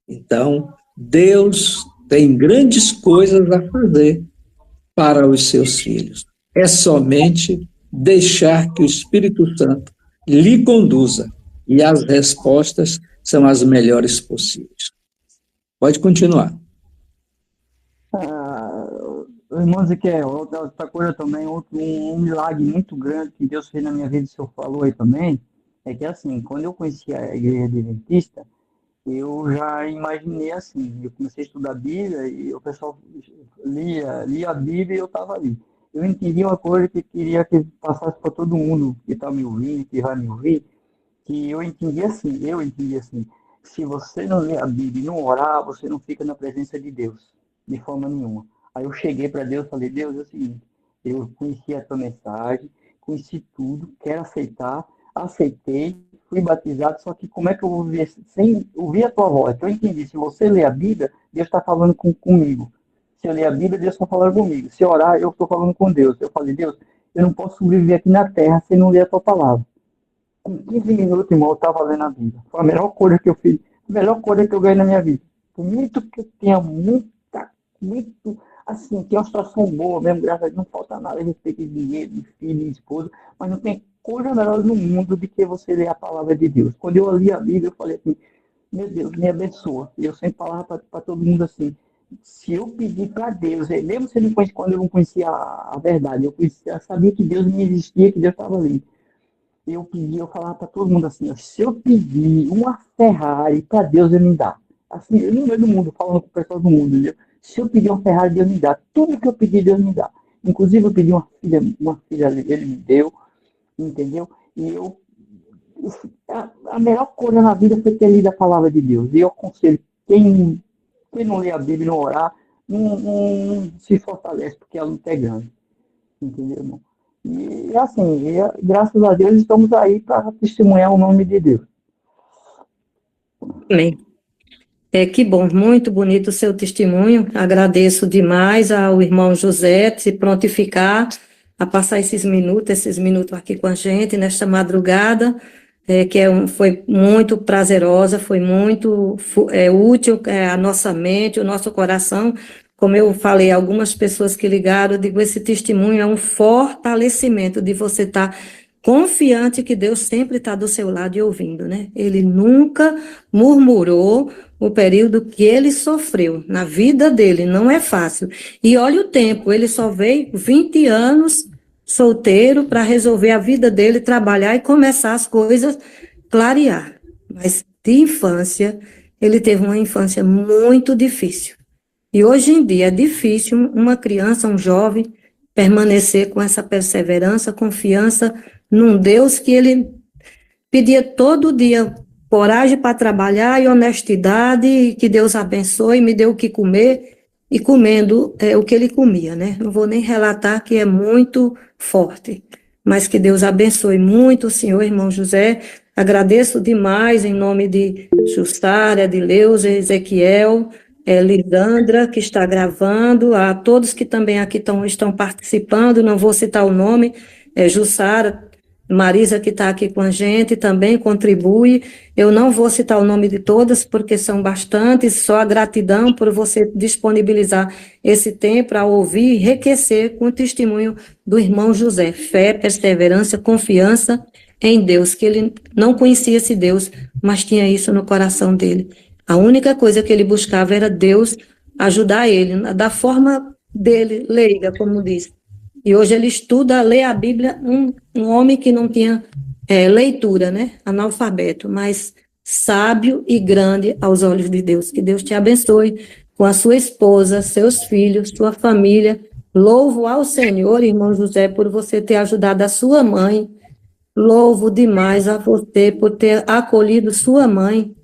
Então, Deus tem grandes coisas a fazer para os seus filhos. É somente deixar que o Espírito Santo lhe conduza, e as respostas são as melhores possíveis. Pode continuar. Irmão Ezequiel, outra coisa também, um milagre muito grande que Deus fez na minha vida, o senhor falou aí também, é que assim, quando eu conheci a igreja adventista, eu já imaginei assim, eu comecei a estudar a Bíblia e o pessoal lia a Bíblia e eu estava ali. Eu entendi uma coisa que queria que passasse para todo mundo que está me ouvindo, que vai me ouvir, que eu entendi assim, se você não ler a Bíblia e não orar, você não fica na presença de Deus, de forma nenhuma. Aí eu cheguei para Deus e falei, Deus, é o seguinte, eu conheci a tua mensagem, conheci tudo, quero aceitar, aceitei, fui batizado, só que como é que eu vou viver sem ouvir a tua voz? Então eu entendi, se você ler a Bíblia, Deus está falando comigo. Se eu ler a Bíblia, Deus está falando comigo. Se eu orar, eu estou falando com Deus. Eu falei, Deus, eu não posso sobreviver aqui na terra sem não ler a tua palavra. Com 15 minutos, irmão, eu estava lendo a Bíblia. Foi a melhor coisa que eu fiz, a melhor coisa que eu ganhei na minha vida. Por muito que eu tenha muito, assim, tem uma situação boa mesmo, graças a Deus, não falta nada a respeito de dinheiro, de filho, de esposa, mas não tem coisa melhor no mundo do que você ler a palavra de Deus. Quando eu li a Bíblia, eu falei assim, meu Deus, me abençoa. E eu sempre falava para todo mundo assim, se eu pedir para Deus, mesmo se ele conhecia, quando eu não conhecia a verdade, eu sabia que Deus não existia, que Deus estava ali. Eu falava para todo mundo assim, se eu pedir uma Ferrari para Deus, ele me dá. Assim, eu no meio do mundo, falando com o pessoal do mundo, entendeu? Se eu pedir uma Ferrari, Deus me dá. Tudo que eu pedir, Deus me dá. Inclusive, eu pedi uma filha, ele me deu, entendeu? E a melhor coisa na vida foi ter lido a palavra de Deus. E eu aconselho, quem não lê a Bíblia e não orar, não se fortalece, porque a luta é grande. Entendeu, irmão? E assim, graças a Deus, estamos aí para testemunhar o nome de Deus. Amém. Que bom, muito bonito o seu testemunho. Agradeço demais ao irmão José se prontificar a passar esses minutos aqui com a gente nesta madrugada, foi muito prazerosa, foi muito útil a nossa mente, o nosso coração. Como eu falei, algumas pessoas que ligaram, eu digo, esse testemunho é um fortalecimento de você estar confiante que Deus sempre está do seu lado e ouvindo, né? Ele nunca murmurou o período que ele sofreu na vida dele, não é fácil. E olha o tempo, ele só veio 20 anos solteiro para resolver a vida dele, trabalhar e começar as coisas clarear. Mas de infância, ele teve uma infância muito difícil. E hoje em dia é difícil uma criança, um jovem, permanecer com essa perseverança, confiança num Deus que ele pedia todo dia coragem para trabalhar e honestidade, e que Deus abençoe, me deu o que comer, e comendo o que ele comia, né? Não vou nem relatar que é muito forte, mas que Deus abençoe muito o senhor, irmão José. Agradeço demais em nome de Jussara, de Leusa, Ezequiel, Lisandra, que está gravando, a todos que também aqui estão participando, não vou citar o nome, Jussara, Marisa, que está aqui com a gente, também contribui. Eu não vou citar o nome de todas, porque são bastantes, só a gratidão por você disponibilizar esse tempo para ouvir e enriquecer com o testemunho do irmão José. Fé, perseverança, confiança em Deus, que ele não conhecia esse Deus, mas tinha isso no coração dele. A única coisa que ele buscava era Deus ajudar ele, da forma dele, leiga, como diz. E hoje ele estuda, lê a Bíblia, um homem que não tinha leitura, né? Analfabeto, mas sábio e grande aos olhos de Deus. Que Deus te abençoe com a sua esposa, seus filhos, sua família. Louvo ao Senhor, irmão José, por você ter ajudado a sua mãe. Louvo demais a você por ter acolhido sua mãe.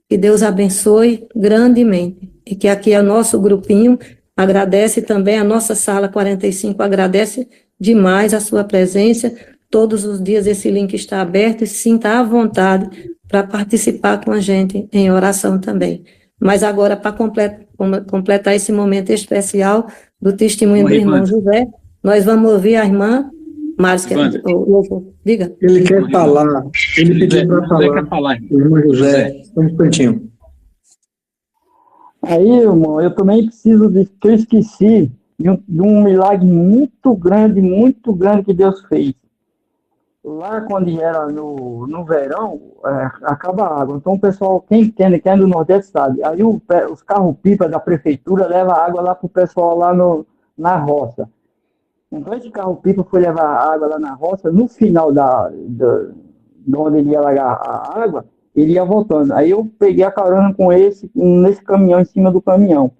Que Deus abençoe grandemente. E que aqui é o nosso grupinho agradece também, a nossa sala 45 agradece demais a sua presença. Todos os dias esse link está aberto e se sinta à vontade para participar com a gente em oração também. Mas agora, para completar esse momento especial do testemunho do irmão José, nós vamos ouvir a irmã Márcia. Diga. Ele quer falar, ele pediu para falar. O irmão José, um instantinho. Aí, irmão, eu também preciso dizer que eu esqueci de um milagre muito grande que Deus fez. Lá, quando era no verão, acaba a água. Então, o pessoal, quem é do Nordeste sabe. Aí, os carros-pipa da prefeitura levam água lá para o pessoal lá na roça. Então, esse carro-pipa foi levar água lá na roça. No final de onde ele ia largar a água, ele ia voltando. Aí, eu peguei a carona com nesse caminhão, em cima do caminhão.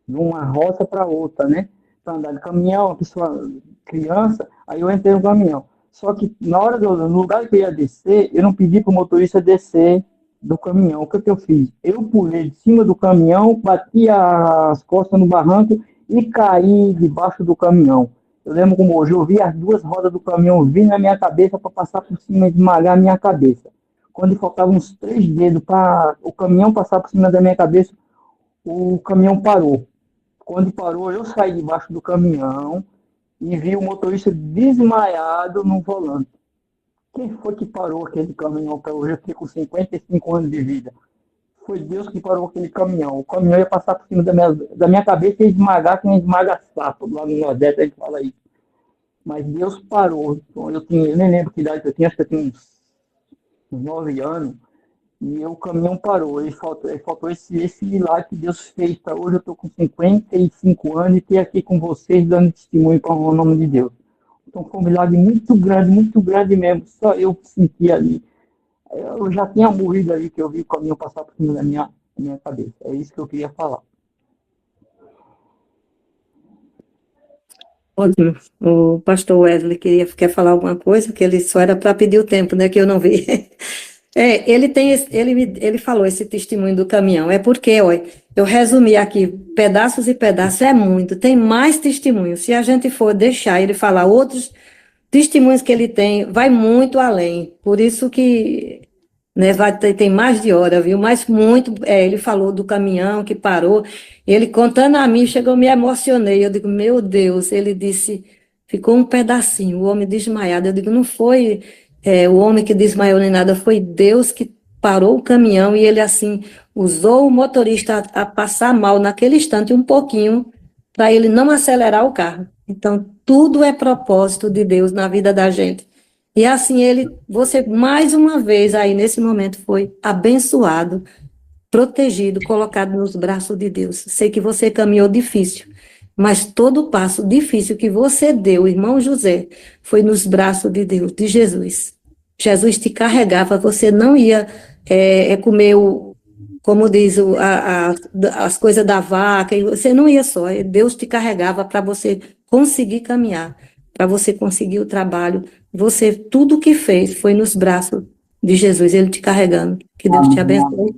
De uma roça para outra, né? Para andar de caminhão, uma pessoa, criança. Aí, eu entrei no caminhão. Só que no lugar que eu ia descer, eu não pedi para o motorista descer do caminhão. O que eu fiz? Eu pulei de cima do caminhão, bati as costas no barranco e caí debaixo do caminhão. Eu lembro como hoje, eu vi as duas rodas do caminhão vindo na minha cabeça para passar por cima e esmagar a minha cabeça. Quando faltavam uns 3 dedos para o caminhão passar por cima da minha cabeça, o caminhão parou. Quando parou, eu saí debaixo do caminhão e vi o motorista desmaiado no volante. Quem foi que parou aquele caminhão para hoje? Eu fiquei com 55 anos de vida. Foi Deus que parou aquele caminhão. O caminhão ia passar por cima da minha cabeça e esmagar quem esmaga sapo. Lá no Nordeste a gente fala isso. Mas Deus parou. Eu nem lembro que idade eu tinha, acho que eu tinha uns 9 anos. E o caminhão parou. E faltou esse milagre que Deus fez para hoje. Eu estou com 55 anos e estou aqui com vocês dando testemunho para o nome de Deus. Então foi um milagre muito grande mesmo. Só eu senti ali. Eu já tinha morrido ali, que eu vi o caminhão passar por cima da minha cabeça. É isso que eu queria falar. Ótimo. O pastor Wesley quer falar alguma coisa, que ele só era para pedir o tempo, né, que eu não vi. Ele falou esse testemunho do caminhão. É porque, olha, eu resumi aqui, pedaços e pedaços, é muito. Tem mais testemunhos. Se a gente for deixar ele falar outros testemunhos que ele tem, vai muito além. Por isso que, né, tem mais de hora, viu? Mas muito, ele falou do caminhão que parou. Ele contando a mim, chegou, me emocionei. Eu digo, meu Deus, ele disse, ficou um pedacinho, o homem desmaiado. Eu digo, não foi o homem que desmaiou nem nada, foi Deus que parou o caminhão e ele, assim, usou o motorista a passar mal naquele instante, um pouquinho, para ele não acelerar o carro. Então, tudo é propósito de Deus na vida da gente. E assim, você mais uma vez aí nesse momento foi abençoado, protegido, colocado nos braços de Deus. Sei que você caminhou difícil, mas todo passo difícil que você deu, irmão José, foi nos braços de Deus, de Jesus. Jesus te carregava, você não ia comer como diz, as coisas da vaca, e você não ia só, Deus te carregava para você conseguir caminhar, para você conseguir o trabalho. Você, tudo que fez foi nos braços de Jesus, ele te carregando. Que Deus te abençoe.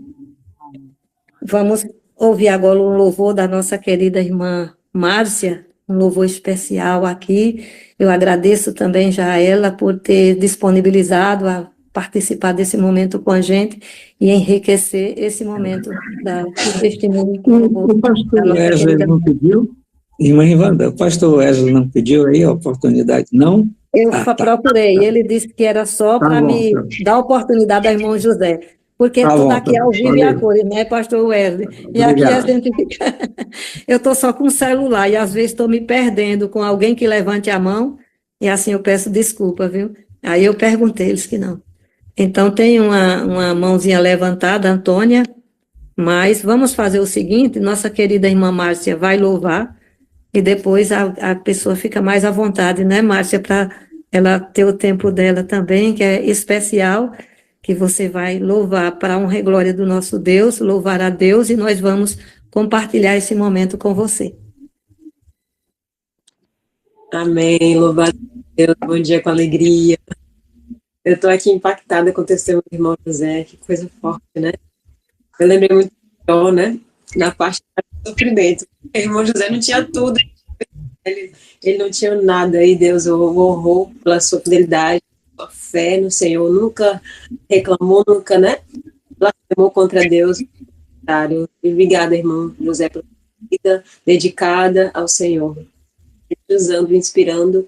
Vamos ouvir agora um louvor da nossa querida irmã Márcia, um louvor especial aqui. Eu agradeço também já a ela por ter disponibilizado a participar desse momento com a gente e enriquecer esse momento do testemunho. O pastor Wesley não pediu? Irmã Ivanda, o pastor Wesley não pediu aí a oportunidade, não? Eu procurei, ele disse que era só para me dar a oportunidade ao irmão José, porque tudo aqui é ao vivo e a cores, né, pastor Wesley? E aqui a gente fica... Eu estou só com o celular e às vezes estou me perdendo com alguém que levante a mão, e assim eu peço desculpa, viu? Aí eu perguntei, eles que não. Então tem uma mãozinha levantada, Antônia, mas vamos fazer o seguinte, nossa querida irmã Márcia vai louvar, e depois a pessoa fica mais à vontade, né, Márcia, para ela ter o tempo dela também, que é especial, que você vai louvar para a honra e glória do nosso Deus, louvar a Deus, e nós vamos compartilhar esse momento com você. Amém, louvado seja Deus, bom dia com alegria. Eu estou aqui impactada com o testemunho do irmão José, que coisa forte, né? Eu lembrei muito do Jó, né? Na parte do sofrimento. O irmão José não tinha tudo, ele não tinha nada, e Deus o honrou pela sua fidelidade, sua fé no Senhor, nunca reclamou, nunca, né? Blasfemou contra Deus. E obrigada, irmão José, pela vida dedicada ao Senhor, usando, inspirando,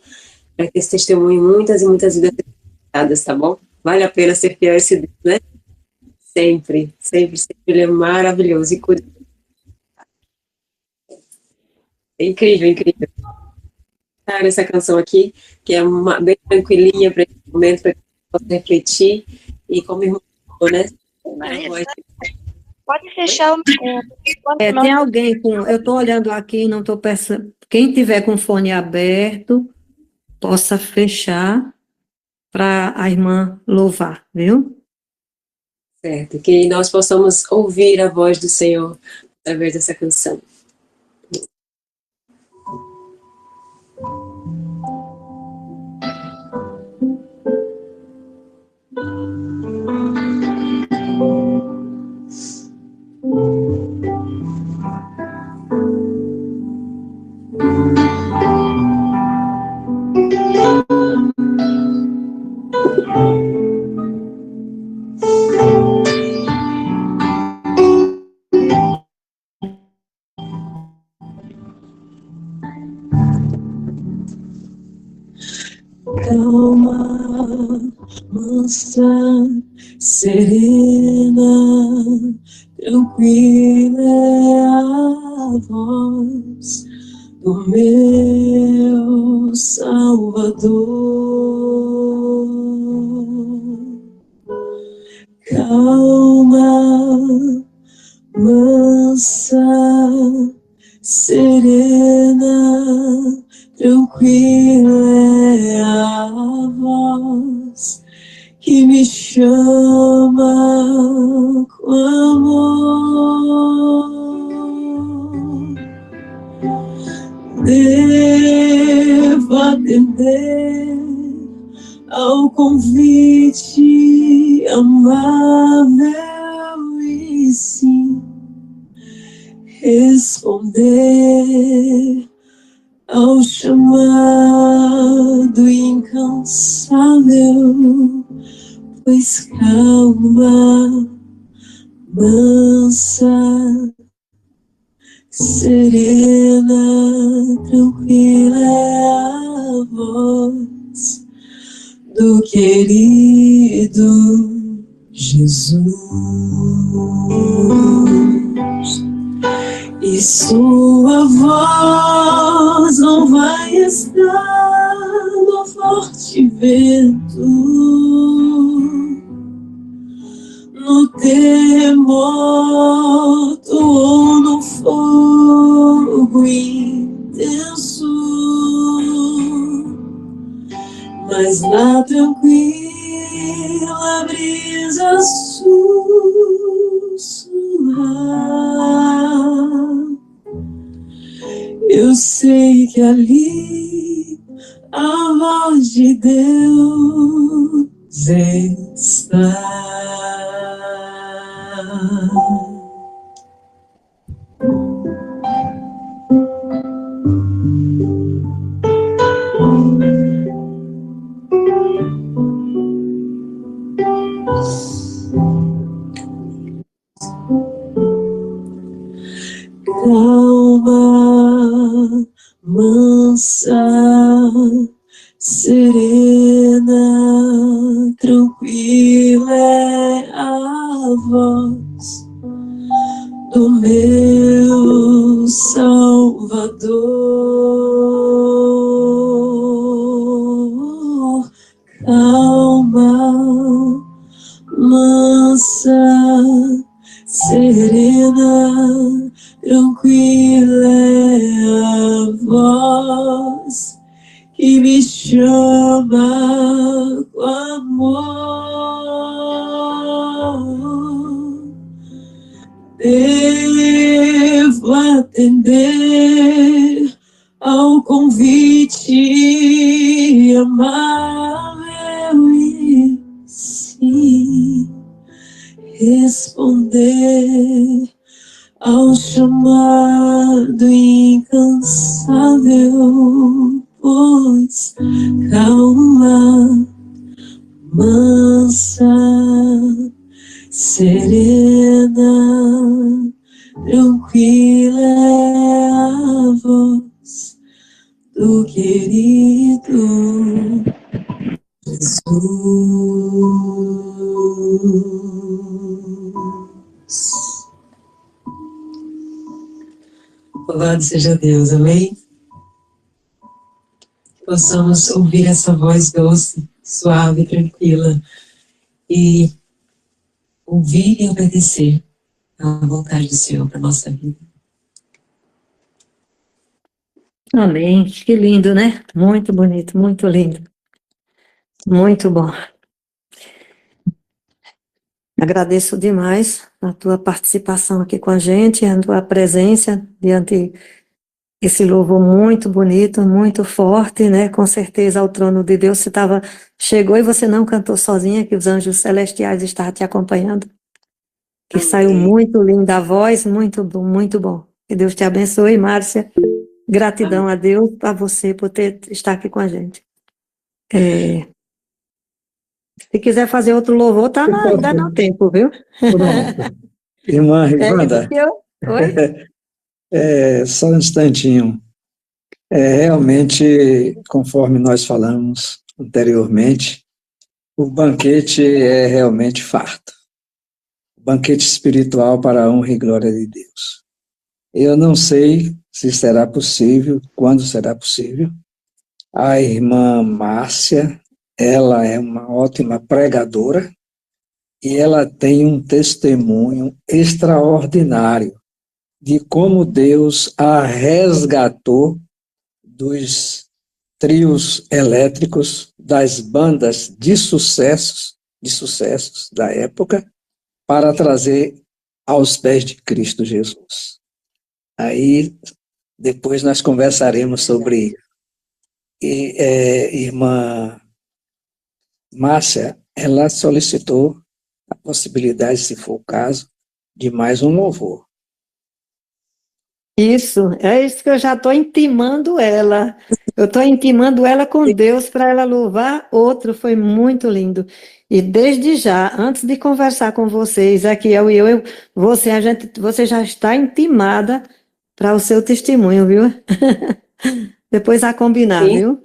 para que esse testemunho, muitas e muitas vidas sejam impactadas, tá bom? Vale a pena ser fiel a esse Deus, né? Sempre, sempre, sempre. Ele é maravilhoso e cuida. É incrível, incrível. Cara, essa canção aqui, que é bem tranquilinha para esse momento, para que você possa refletir, e como irmão falou, né? Pode fechar o Tem alguém com... Eu estou olhando aqui, não estou pensando... Quem tiver com o fone aberto, possa fechar para a irmã louvar, viu? Certo, que nós possamos ouvir a voz do Senhor através dessa canção. Calma, mansa, serena, tranquila é a voz do meu Salvador. Calma, mansa, serena, tranquila é a voz que me chama com amor. Devo atender ao convite amável e sim responder ao chamado incansável, pois calma, mansa, serena, tranquila é a voz do querido Jesus. E sua voz não vai estar no forte vento, no terremoto ou no fogo intenso, mas na tranquila brisa sussurrar. Eu sei que ali a voz de Deus está. Calma, mansa, serena, tranquila é a voz do meu Salvador. Calma, que me chama com amor. Devo atender ao convite amável e sim responder ao chamado incansável, pois calma, mansa, serena, tranquila é a voz do querido Jesus. Louvado seja Deus, amém? Que possamos ouvir essa voz doce, suave, tranquila e ouvir e obedecer à vontade do Senhor para a nossa vida. Amém. Que lindo, né? Muito bonito, muito lindo. Muito bom. Agradeço demais a tua participação aqui com a gente, a tua presença diante esse louvor muito bonito, muito forte, né? Com certeza ao trono de Deus. Chegou e você não cantou sozinha, que os anjos celestiais estavam te acompanhando. Que saiu muito linda a voz, muito bom, muito bom. Que Deus te abençoe, Márcia. Gratidão a Deus, a você por estar aqui com a gente. Se quiser fazer outro louvor, ainda dá tempo, viu? Pronto. Irmã Rivanda, Oi? só um instantinho. Realmente, conforme nós falamos anteriormente, o banquete é realmente farto. O banquete espiritual para a honra e glória de Deus. Eu não sei se será possível, quando será possível. A irmã Márcia, ela é uma ótima pregadora e ela tem um testemunho extraordinário de como Deus a resgatou dos trios elétricos, das bandas de sucessos da época, para trazer aos pés de Cristo Jesus. Aí, depois nós conversaremos sobre isso. E irmã Márcia, ela solicitou a possibilidade, se for o caso, de mais um louvor. Isso, é isso que eu já estou intimando ela. Eu estou intimando ela com Deus para ela louvar outro, foi muito lindo. E desde já, antes de conversar com vocês, aqui você já está intimada para o seu testemunho, viu? Depois a combinar, Sim. viu?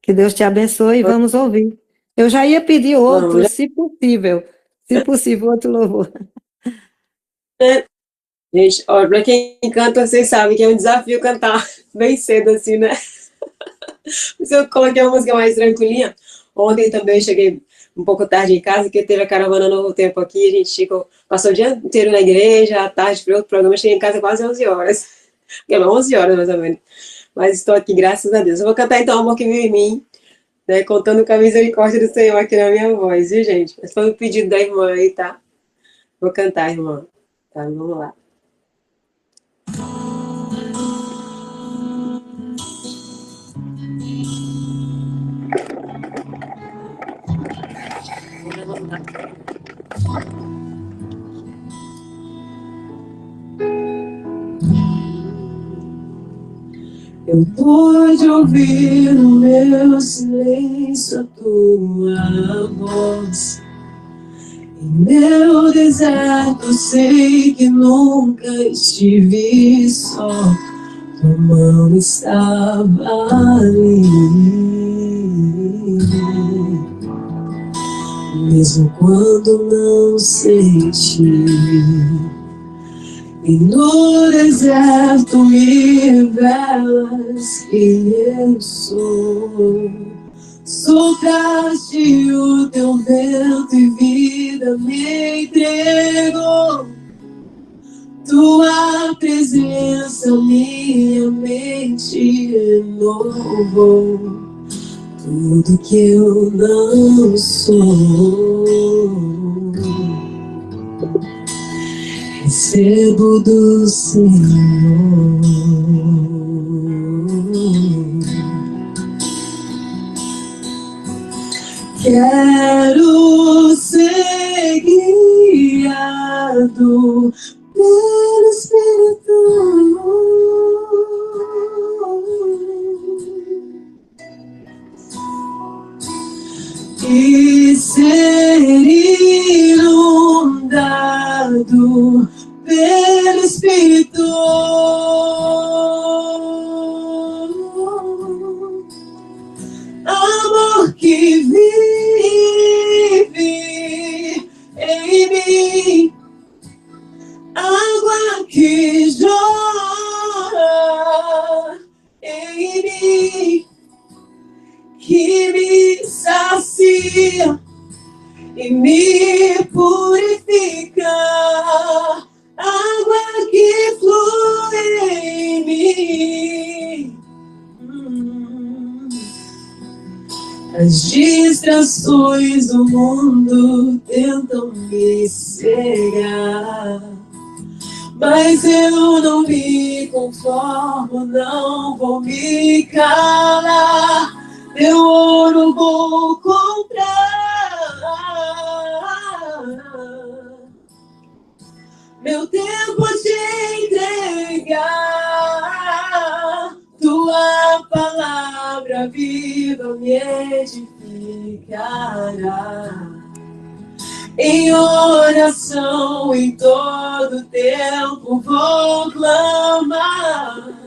Que Deus te abençoe e vamos ouvir. Eu já ia pedir outro, se possível, outro louvor. Gente, olha, para quem canta, vocês sabem que é um desafio cantar bem cedo assim, né? Mas eu coloquei uma música mais tranquilinha. Ontem também eu cheguei um pouco tarde em casa, porque teve a caravana Novo Tempo aqui, a gente passou o dia inteiro na igreja, à tarde para outro programa, cheguei em casa quase 11 horas. 11 horas mais ou menos. Mas estou aqui, graças a Deus. Eu vou cantar então Amor que Vive em Mim, né, contando com a misericórdia do Senhor aqui na minha voz, viu, gente? Mas foi um pedido da irmã aí, tá? Vou cantar, irmã. Tá, vamos lá. Eu pude ouvir no meu silêncio a tua voz. Em meu deserto sei que nunca estive só. Tua mão estava ali. Mesmo quando não senti. E no deserto me revelas quem eu sou. Soltaste o teu vento e vida me entregou. Tua presença minha mente renovou. tudo que eu não sou, recebo do Senhor. Quero ser guiado pelo Espírito e ser inundado pelo Espírito. Amor que vive em mim, água que jorra em mim, que me sacia e me purifica, água que flui em mim. As distrações do mundo tentam me cegar, mas eu não me conformo, não vou me calar. Meu ouro vou comprar, meu tempo te entregar. Tua palavra viva me edificará. Em oração em todo tempo vou clamar.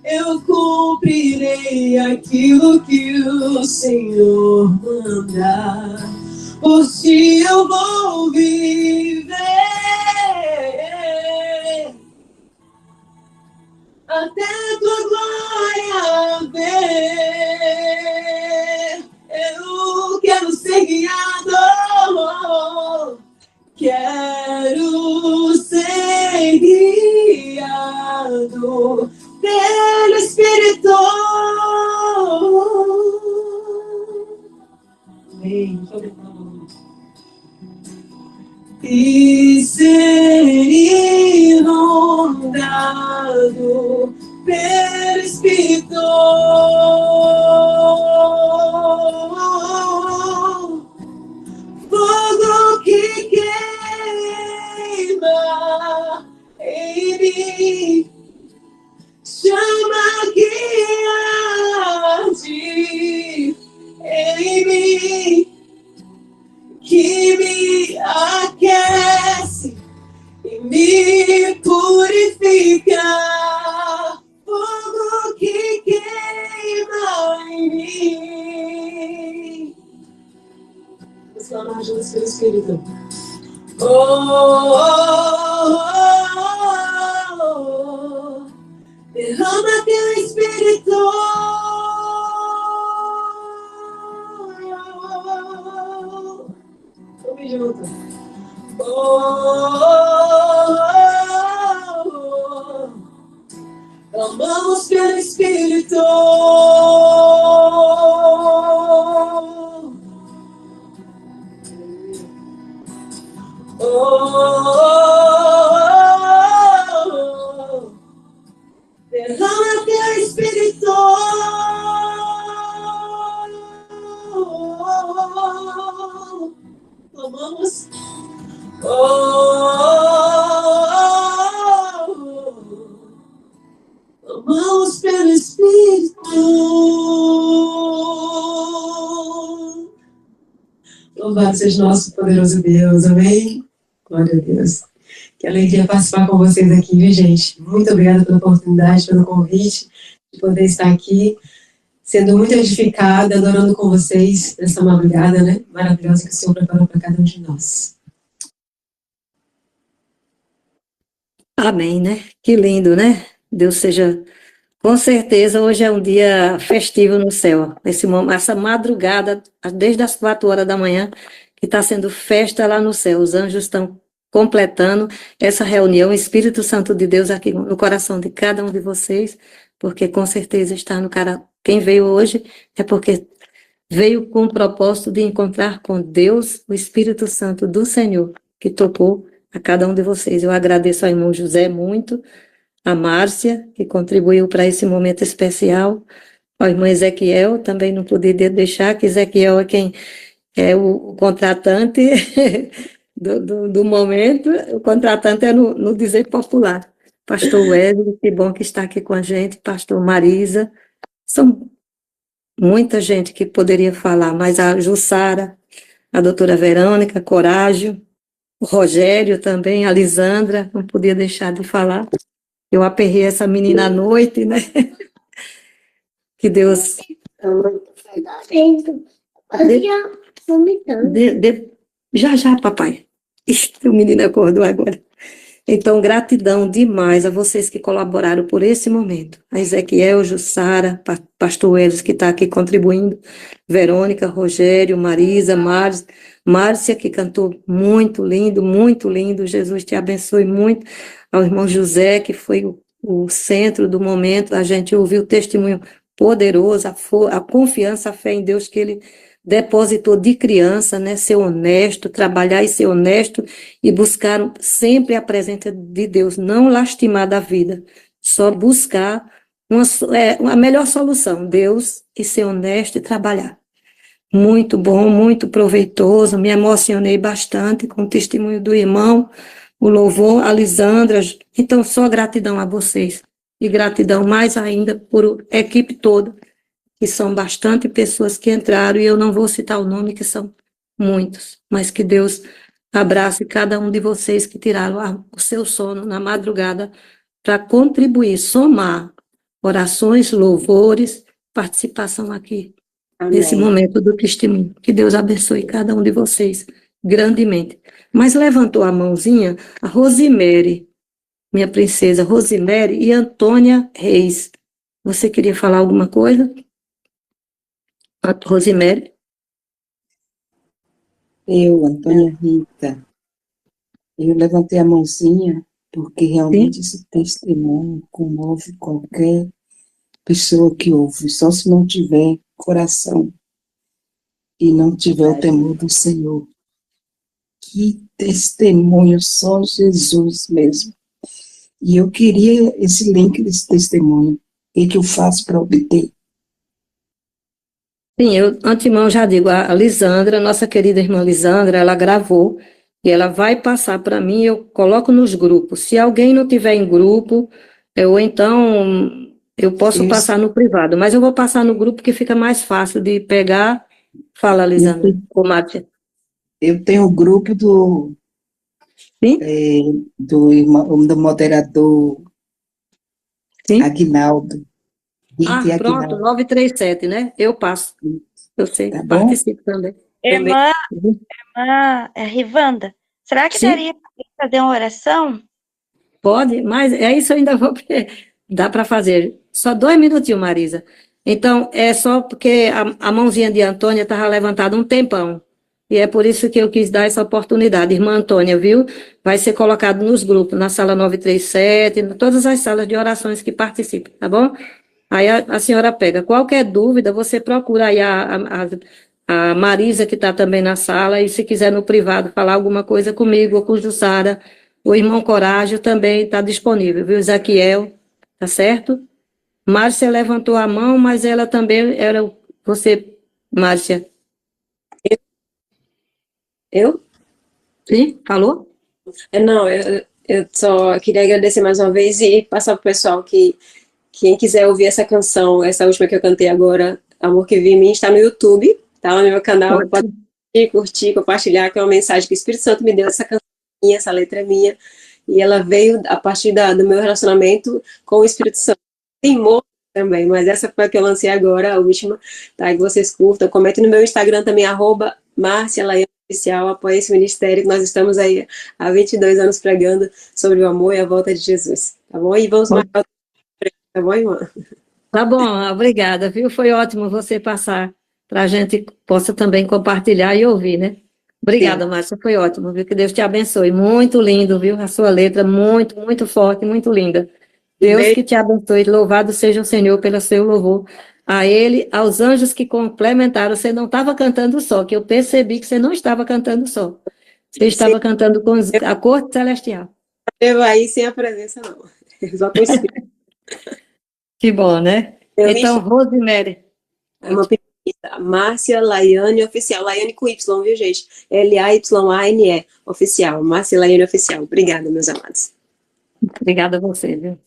Eu cumprirei aquilo que o Senhor mandar. Por ti eu vou viver até tua glória ver. Eu quero ser guiado, quero ser guiado pelo Espírito. Amém. E ser inundado pelo Espírito. Fogo que queima em mim, chama que arde em mim, que me aquece e me purifica. Fogo que queima em mim. Vamos falar juntos pelo Espírito. Oh, oh, oh, oh, oh. Derrama teu Espírito. Vamos junto. Oh, oh, oh. Clamamos pelo Espírito. Oh, oh, oh. Derrama teu Espírito. Clamamos. Oh, oh, oh. Clamamos pelo Espírito. Louvado seja nosso poderoso Deus, amém? Glória a Deus. Que alegria participar com vocês aqui, viu, gente? Muito obrigada pela oportunidade, pelo convite de poder estar aqui, sendo muito edificada, adorando com vocês nessa madrugada, né? Maravilhosa que o Senhor preparou para cada um de nós. Amém, né? Que lindo, né? Deus seja... Com certeza, hoje é um dia festivo no céu. Essa madrugada, desde as 4 horas da manhã, que está sendo festa lá no céu. Os anjos estão completando essa reunião, o Espírito Santo de Deus aqui no coração de cada um de vocês, porque com certeza está no Quem veio hoje é porque veio com o propósito de encontrar com Deus, o Espírito Santo do Senhor, que tocou a cada um de vocês. Eu agradeço ao irmão José muito, a Márcia, que contribuiu para esse momento especial, ao irmão Ezequiel, também não poderia deixar, que Ezequiel é quem é o contratante do momento, o contratante é no dizer popular. Pastor Wesley, que bom que está aqui com a gente, pastor Marisa, são muita gente que poderia falar, mas a Jussara, a doutora Verônica, Corágio, o Rogério também, a Lisandra, não podia deixar de falar. Eu aperrei essa menina à noite, né? Que Deus... Já, papai. O menino acordou agora. Então, gratidão demais a vocês que colaboraram por esse momento. A Ezequiel, Jussara, pastor Elis, que está aqui contribuindo, Verônica, Rogério, Marisa, Márcia, que cantou muito lindo, Jesus te abençoe muito, ao irmão José, que foi o centro do momento, a gente ouviu o testemunho poderoso, a confiança, a fé em Deus que ele depositou de criança, né, ser honesto, trabalhar e ser honesto, e buscar sempre a presença de Deus, não lastimar da vida, só buscar uma melhor solução, Deus, e ser honesto e trabalhar. Muito bom, muito proveitoso, me emocionei bastante com o testemunho do irmão, o louvor, a Lisandra, então só gratidão a vocês, e gratidão mais ainda por a equipe toda, que são bastante pessoas que entraram, e eu não vou citar o nome, que são muitos, mas que Deus abrace cada um de vocês que tiraram o seu sono na madrugada para contribuir, somar orações, louvores, participação aqui, Amém. nesse momento do testemunho. Que Deus abençoe cada um de vocês grandemente. Mas levantou a mãozinha a Rosimere, minha princesa Rosimere e Antônia Reis. Você queria falar alguma coisa? Rosimere? Eu, Antônia Rita, eu levantei a mãozinha porque realmente esse testemunho comove qualquer pessoa que ouve, só se não tiver coração e não tiver o temor do Senhor. Que testemunho, só Jesus mesmo. E eu queria esse link desse testemunho. O que eu faço para obter? Sim, eu, antemão, já digo, a Lisandra, nossa querida irmã Lisandra, ela gravou, e ela vai passar para mim, eu coloco nos grupos. Se alguém não tiver em grupo, ou então eu posso Isso. passar no privado, mas eu vou passar no grupo que fica mais fácil de pegar. Fala, Lisandra, ou Márcia. Eu tenho o grupo Sim? do moderador Sim? Aguinaldo. Rita Pronto, Aguinaldo. 937, né? Eu passo. Eu sei, Tá bom? participo também. Irmã Rivanda, será que Sim. daria para fazer uma oração? Pode, mas é isso eu ainda vou. Dá para fazer. Só 2 minutinhos, Marisa. Então, é só porque a mãozinha de Antônia estava levantada um tempão. E é por isso que eu quis dar essa oportunidade. Irmã Antônia, viu? Vai ser colocado nos grupos, na sala 937, em todas as salas de orações que participam, tá bom? Aí a senhora pega. Qualquer dúvida, você procura aí a Marisa, que está também na sala, e se quiser no privado falar alguma coisa comigo ou com Jussara, o irmão Corágio também está disponível, viu? Ezequiel, tá certo? Márcia levantou a mão, mas ela também era você, Márcia. Eu? Sim? Falou? Não, eu só queria agradecer mais uma vez e passar para o pessoal que quem quiser ouvir essa canção, essa última que eu cantei agora, Amor que Vi em Mim, está no YouTube, tá lá no meu canal, pode curtir, compartilhar, que é uma mensagem que o Espírito Santo me deu, essa canção minha, essa letra é minha, e ela veio a partir do meu relacionamento com o Espírito Santo. Tem outro também, mas essa foi a que eu lancei agora, a última, tá? Que vocês curtam, comentem no meu Instagram também, @MárciaLaiane_oficial, apoie esse ministério, que nós estamos aí há 22 anos pregando sobre o amor e a volta de Jesus, tá bom? E vamos marcar, tá bom, irmã? Tá bom, obrigada, viu? Foi ótimo você passar para a gente possa também compartilhar e ouvir, né? Obrigada, Márcia, foi ótimo, viu? Que Deus te abençoe. Muito lindo, viu? A sua letra, muito, muito forte, muito linda. Deus que te abençoe. Louvado seja o Senhor pelo seu louvor a ele, aos anjos que complementaram. Você não estava cantando só, que eu percebi que você não estava cantando só. Você estava cantando com a corte celestial. Eu aí sem a presença, não. Só com o Espírito. Que bom, né? Eu Então, Rosemary. É uma pesquisa. Márcia Laiane Oficial. Laiane com Y, viu, gente? LaYane Oficial. Márcia Laiane Oficial. Obrigada, meus amados. Obrigada a você, viu?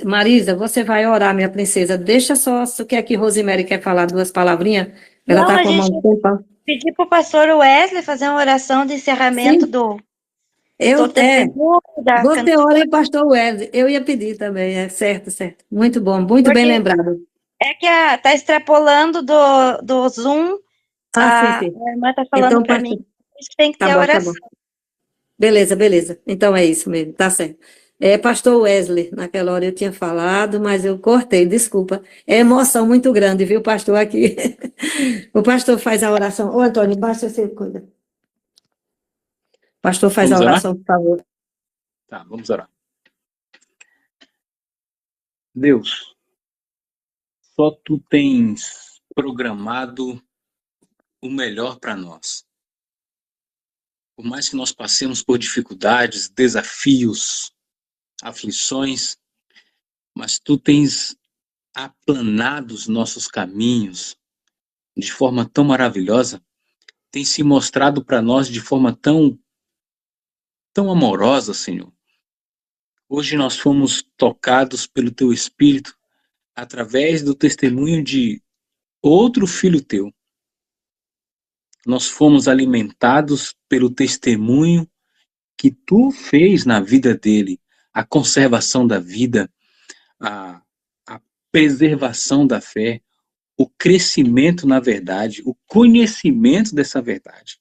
Marisa, você vai orar, minha princesa. Deixa só, se o que é que Rosemary quer falar, duas palavrinhas. Ela Não, está a com a gente mão tempo. pedir para o pastor Wesley fazer uma oração de encerramento Sim, do testemunho, da você ora e pastor Wesley. Eu ia pedir também, certo, certo. Muito bom, muito bem Porque lembrado. é que tá extrapolando do Zoom, Sim, a sim. irmã está falando Então, para pastor, mim, que tem que tá ter bom, tá bom. oração. Beleza, beleza. Então é isso mesmo, tá certo. Pastor Wesley, naquela hora eu tinha falado, mas eu cortei, desculpa. É emoção muito grande, viu, pastor, aqui. O pastor faz a oração. Ô, Antônio, baixa você cuida. O pastor faz a Vamos orar? oração, por favor. Tá, vamos orar. Deus, só tu tens programado o melhor para nós. Por mais que nós passemos por dificuldades, desafios, aflições, mas tu tens aplanado os nossos caminhos de forma tão maravilhosa, tem se mostrado para nós de forma tão amorosa, Senhor. Hoje nós fomos tocados pelo teu Espírito através do testemunho de outro filho teu. Nós fomos alimentados pelo testemunho que tu fez na vida dele, a conservação da vida, a preservação da fé, o crescimento na verdade, o conhecimento dessa verdade.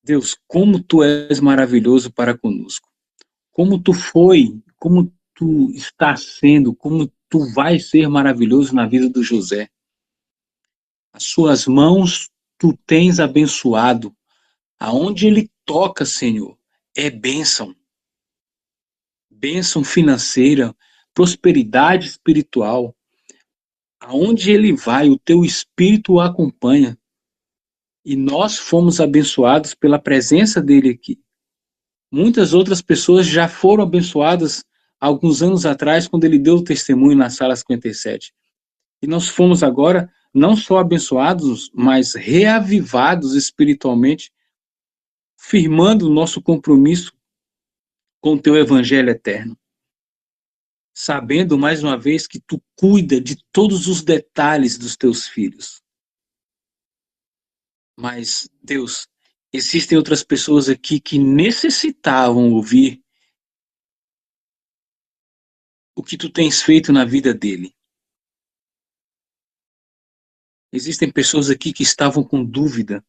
Deus, como tu és maravilhoso para conosco. Como tu foi, como tu está sendo, como tu vai ser maravilhoso na vida do José. As suas mãos tu tens abençoado. Aonde ele toca, Senhor, é bênção. Bênção financeira, prosperidade espiritual. Aonde ele vai, o teu Espírito o acompanha. E nós fomos abençoados pela presença dele aqui. Muitas outras pessoas já foram abençoadas alguns anos atrás, quando ele deu o testemunho na sala 57. E nós fomos agora não só abençoados, mas reavivados espiritualmente, firmando o nosso compromisso com o teu evangelho eterno. Sabendo, mais uma vez, que tu cuida de todos os detalhes dos teus filhos. Mas, Deus, existem outras pessoas aqui que necessitavam ouvir o que tu tens feito na vida dele. Existem pessoas aqui que estavam com dúvida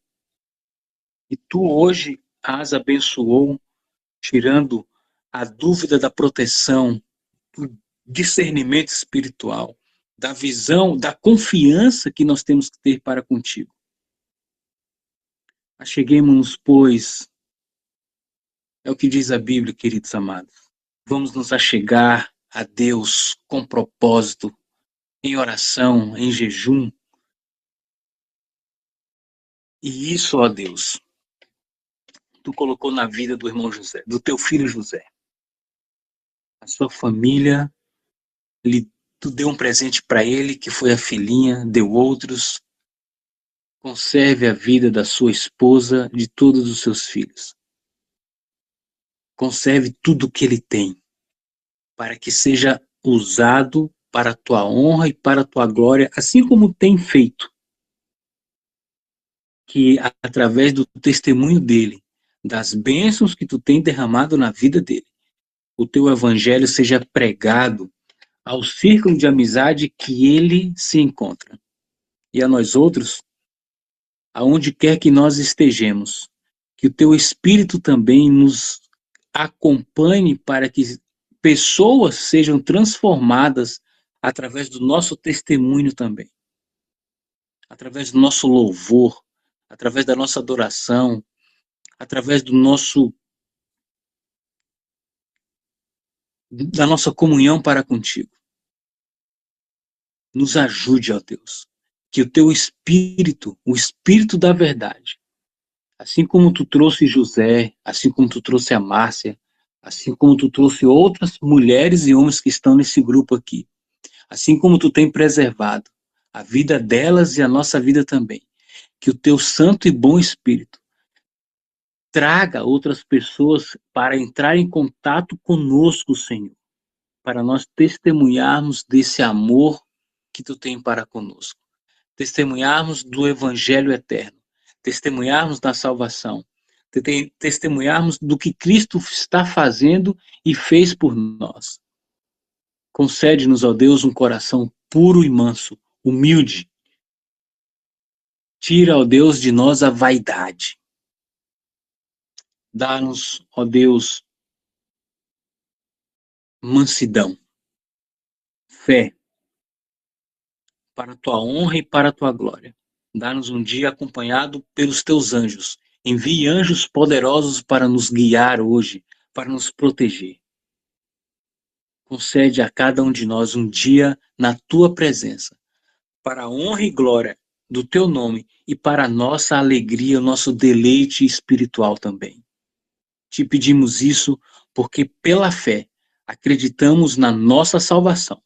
e tu hoje as abençoou, tirando a dúvida da proteção, do discernimento espiritual, da visão, da confiança que nós temos que ter para contigo. Acheguemos-nos, pois, é o que diz a Bíblia, queridos amados. Vamos nos achegar a Deus com propósito, em oração, em jejum. E isso, ó Deus, tu colocou na vida do irmão José, do teu filho José. A sua família, tu deu um presente para ele, que foi a filhinha, deu outros. Conserve a vida da sua esposa, de todos os seus filhos. Conserve tudo o que ele tem, para que seja usado para a tua honra e para a tua glória, assim como tem feito. Que através do testemunho dele, das bênçãos que tu tem derramado na vida dele, o teu evangelho seja pregado ao círculo de amizade que ele se encontra. E a nós outros, aonde quer que nós estejamos, que o teu Espírito também nos acompanhe para que pessoas sejam transformadas através do nosso testemunho também, através do nosso louvor, através da nossa adoração, através da nossa comunhão para contigo. nos ajude, ó Deus, que o teu Espírito, o Espírito da verdade, assim como tu trouxe José, assim como tu trouxe a Márcia, assim como tu trouxe outras mulheres e homens que estão nesse grupo aqui, assim como tu tem preservado a vida delas e a nossa vida também, que o teu santo e bom Espírito traga outras pessoas para entrar em contato conosco, Senhor, para nós testemunharmos desse amor que tu tem para conosco, testemunharmos do evangelho eterno, testemunharmos da salvação, testemunharmos do que Cristo está fazendo e fez por nós. Concede-nos, ó Deus, um coração puro e manso, humilde. Tira, ó Deus, de nós a vaidade. Dá-nos, ó Deus, mansidão, fé, para a tua honra e para a tua glória. Dá-nos um dia acompanhado pelos teus anjos. Envie anjos poderosos para nos guiar hoje, para nos proteger. Concede a cada um de nós um dia na tua presença, para a honra e glória do teu nome e para a nossa alegria, o nosso deleite espiritual também. Te pedimos isso porque pela fé acreditamos na nossa salvação,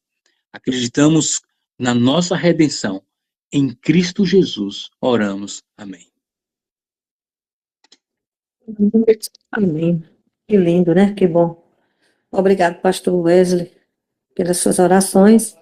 acreditamos na nossa redenção. Em Cristo Jesus oramos. Amém. Amém. Que lindo, né? Que bom. Obrigado, pastor Wesley, pelas suas orações.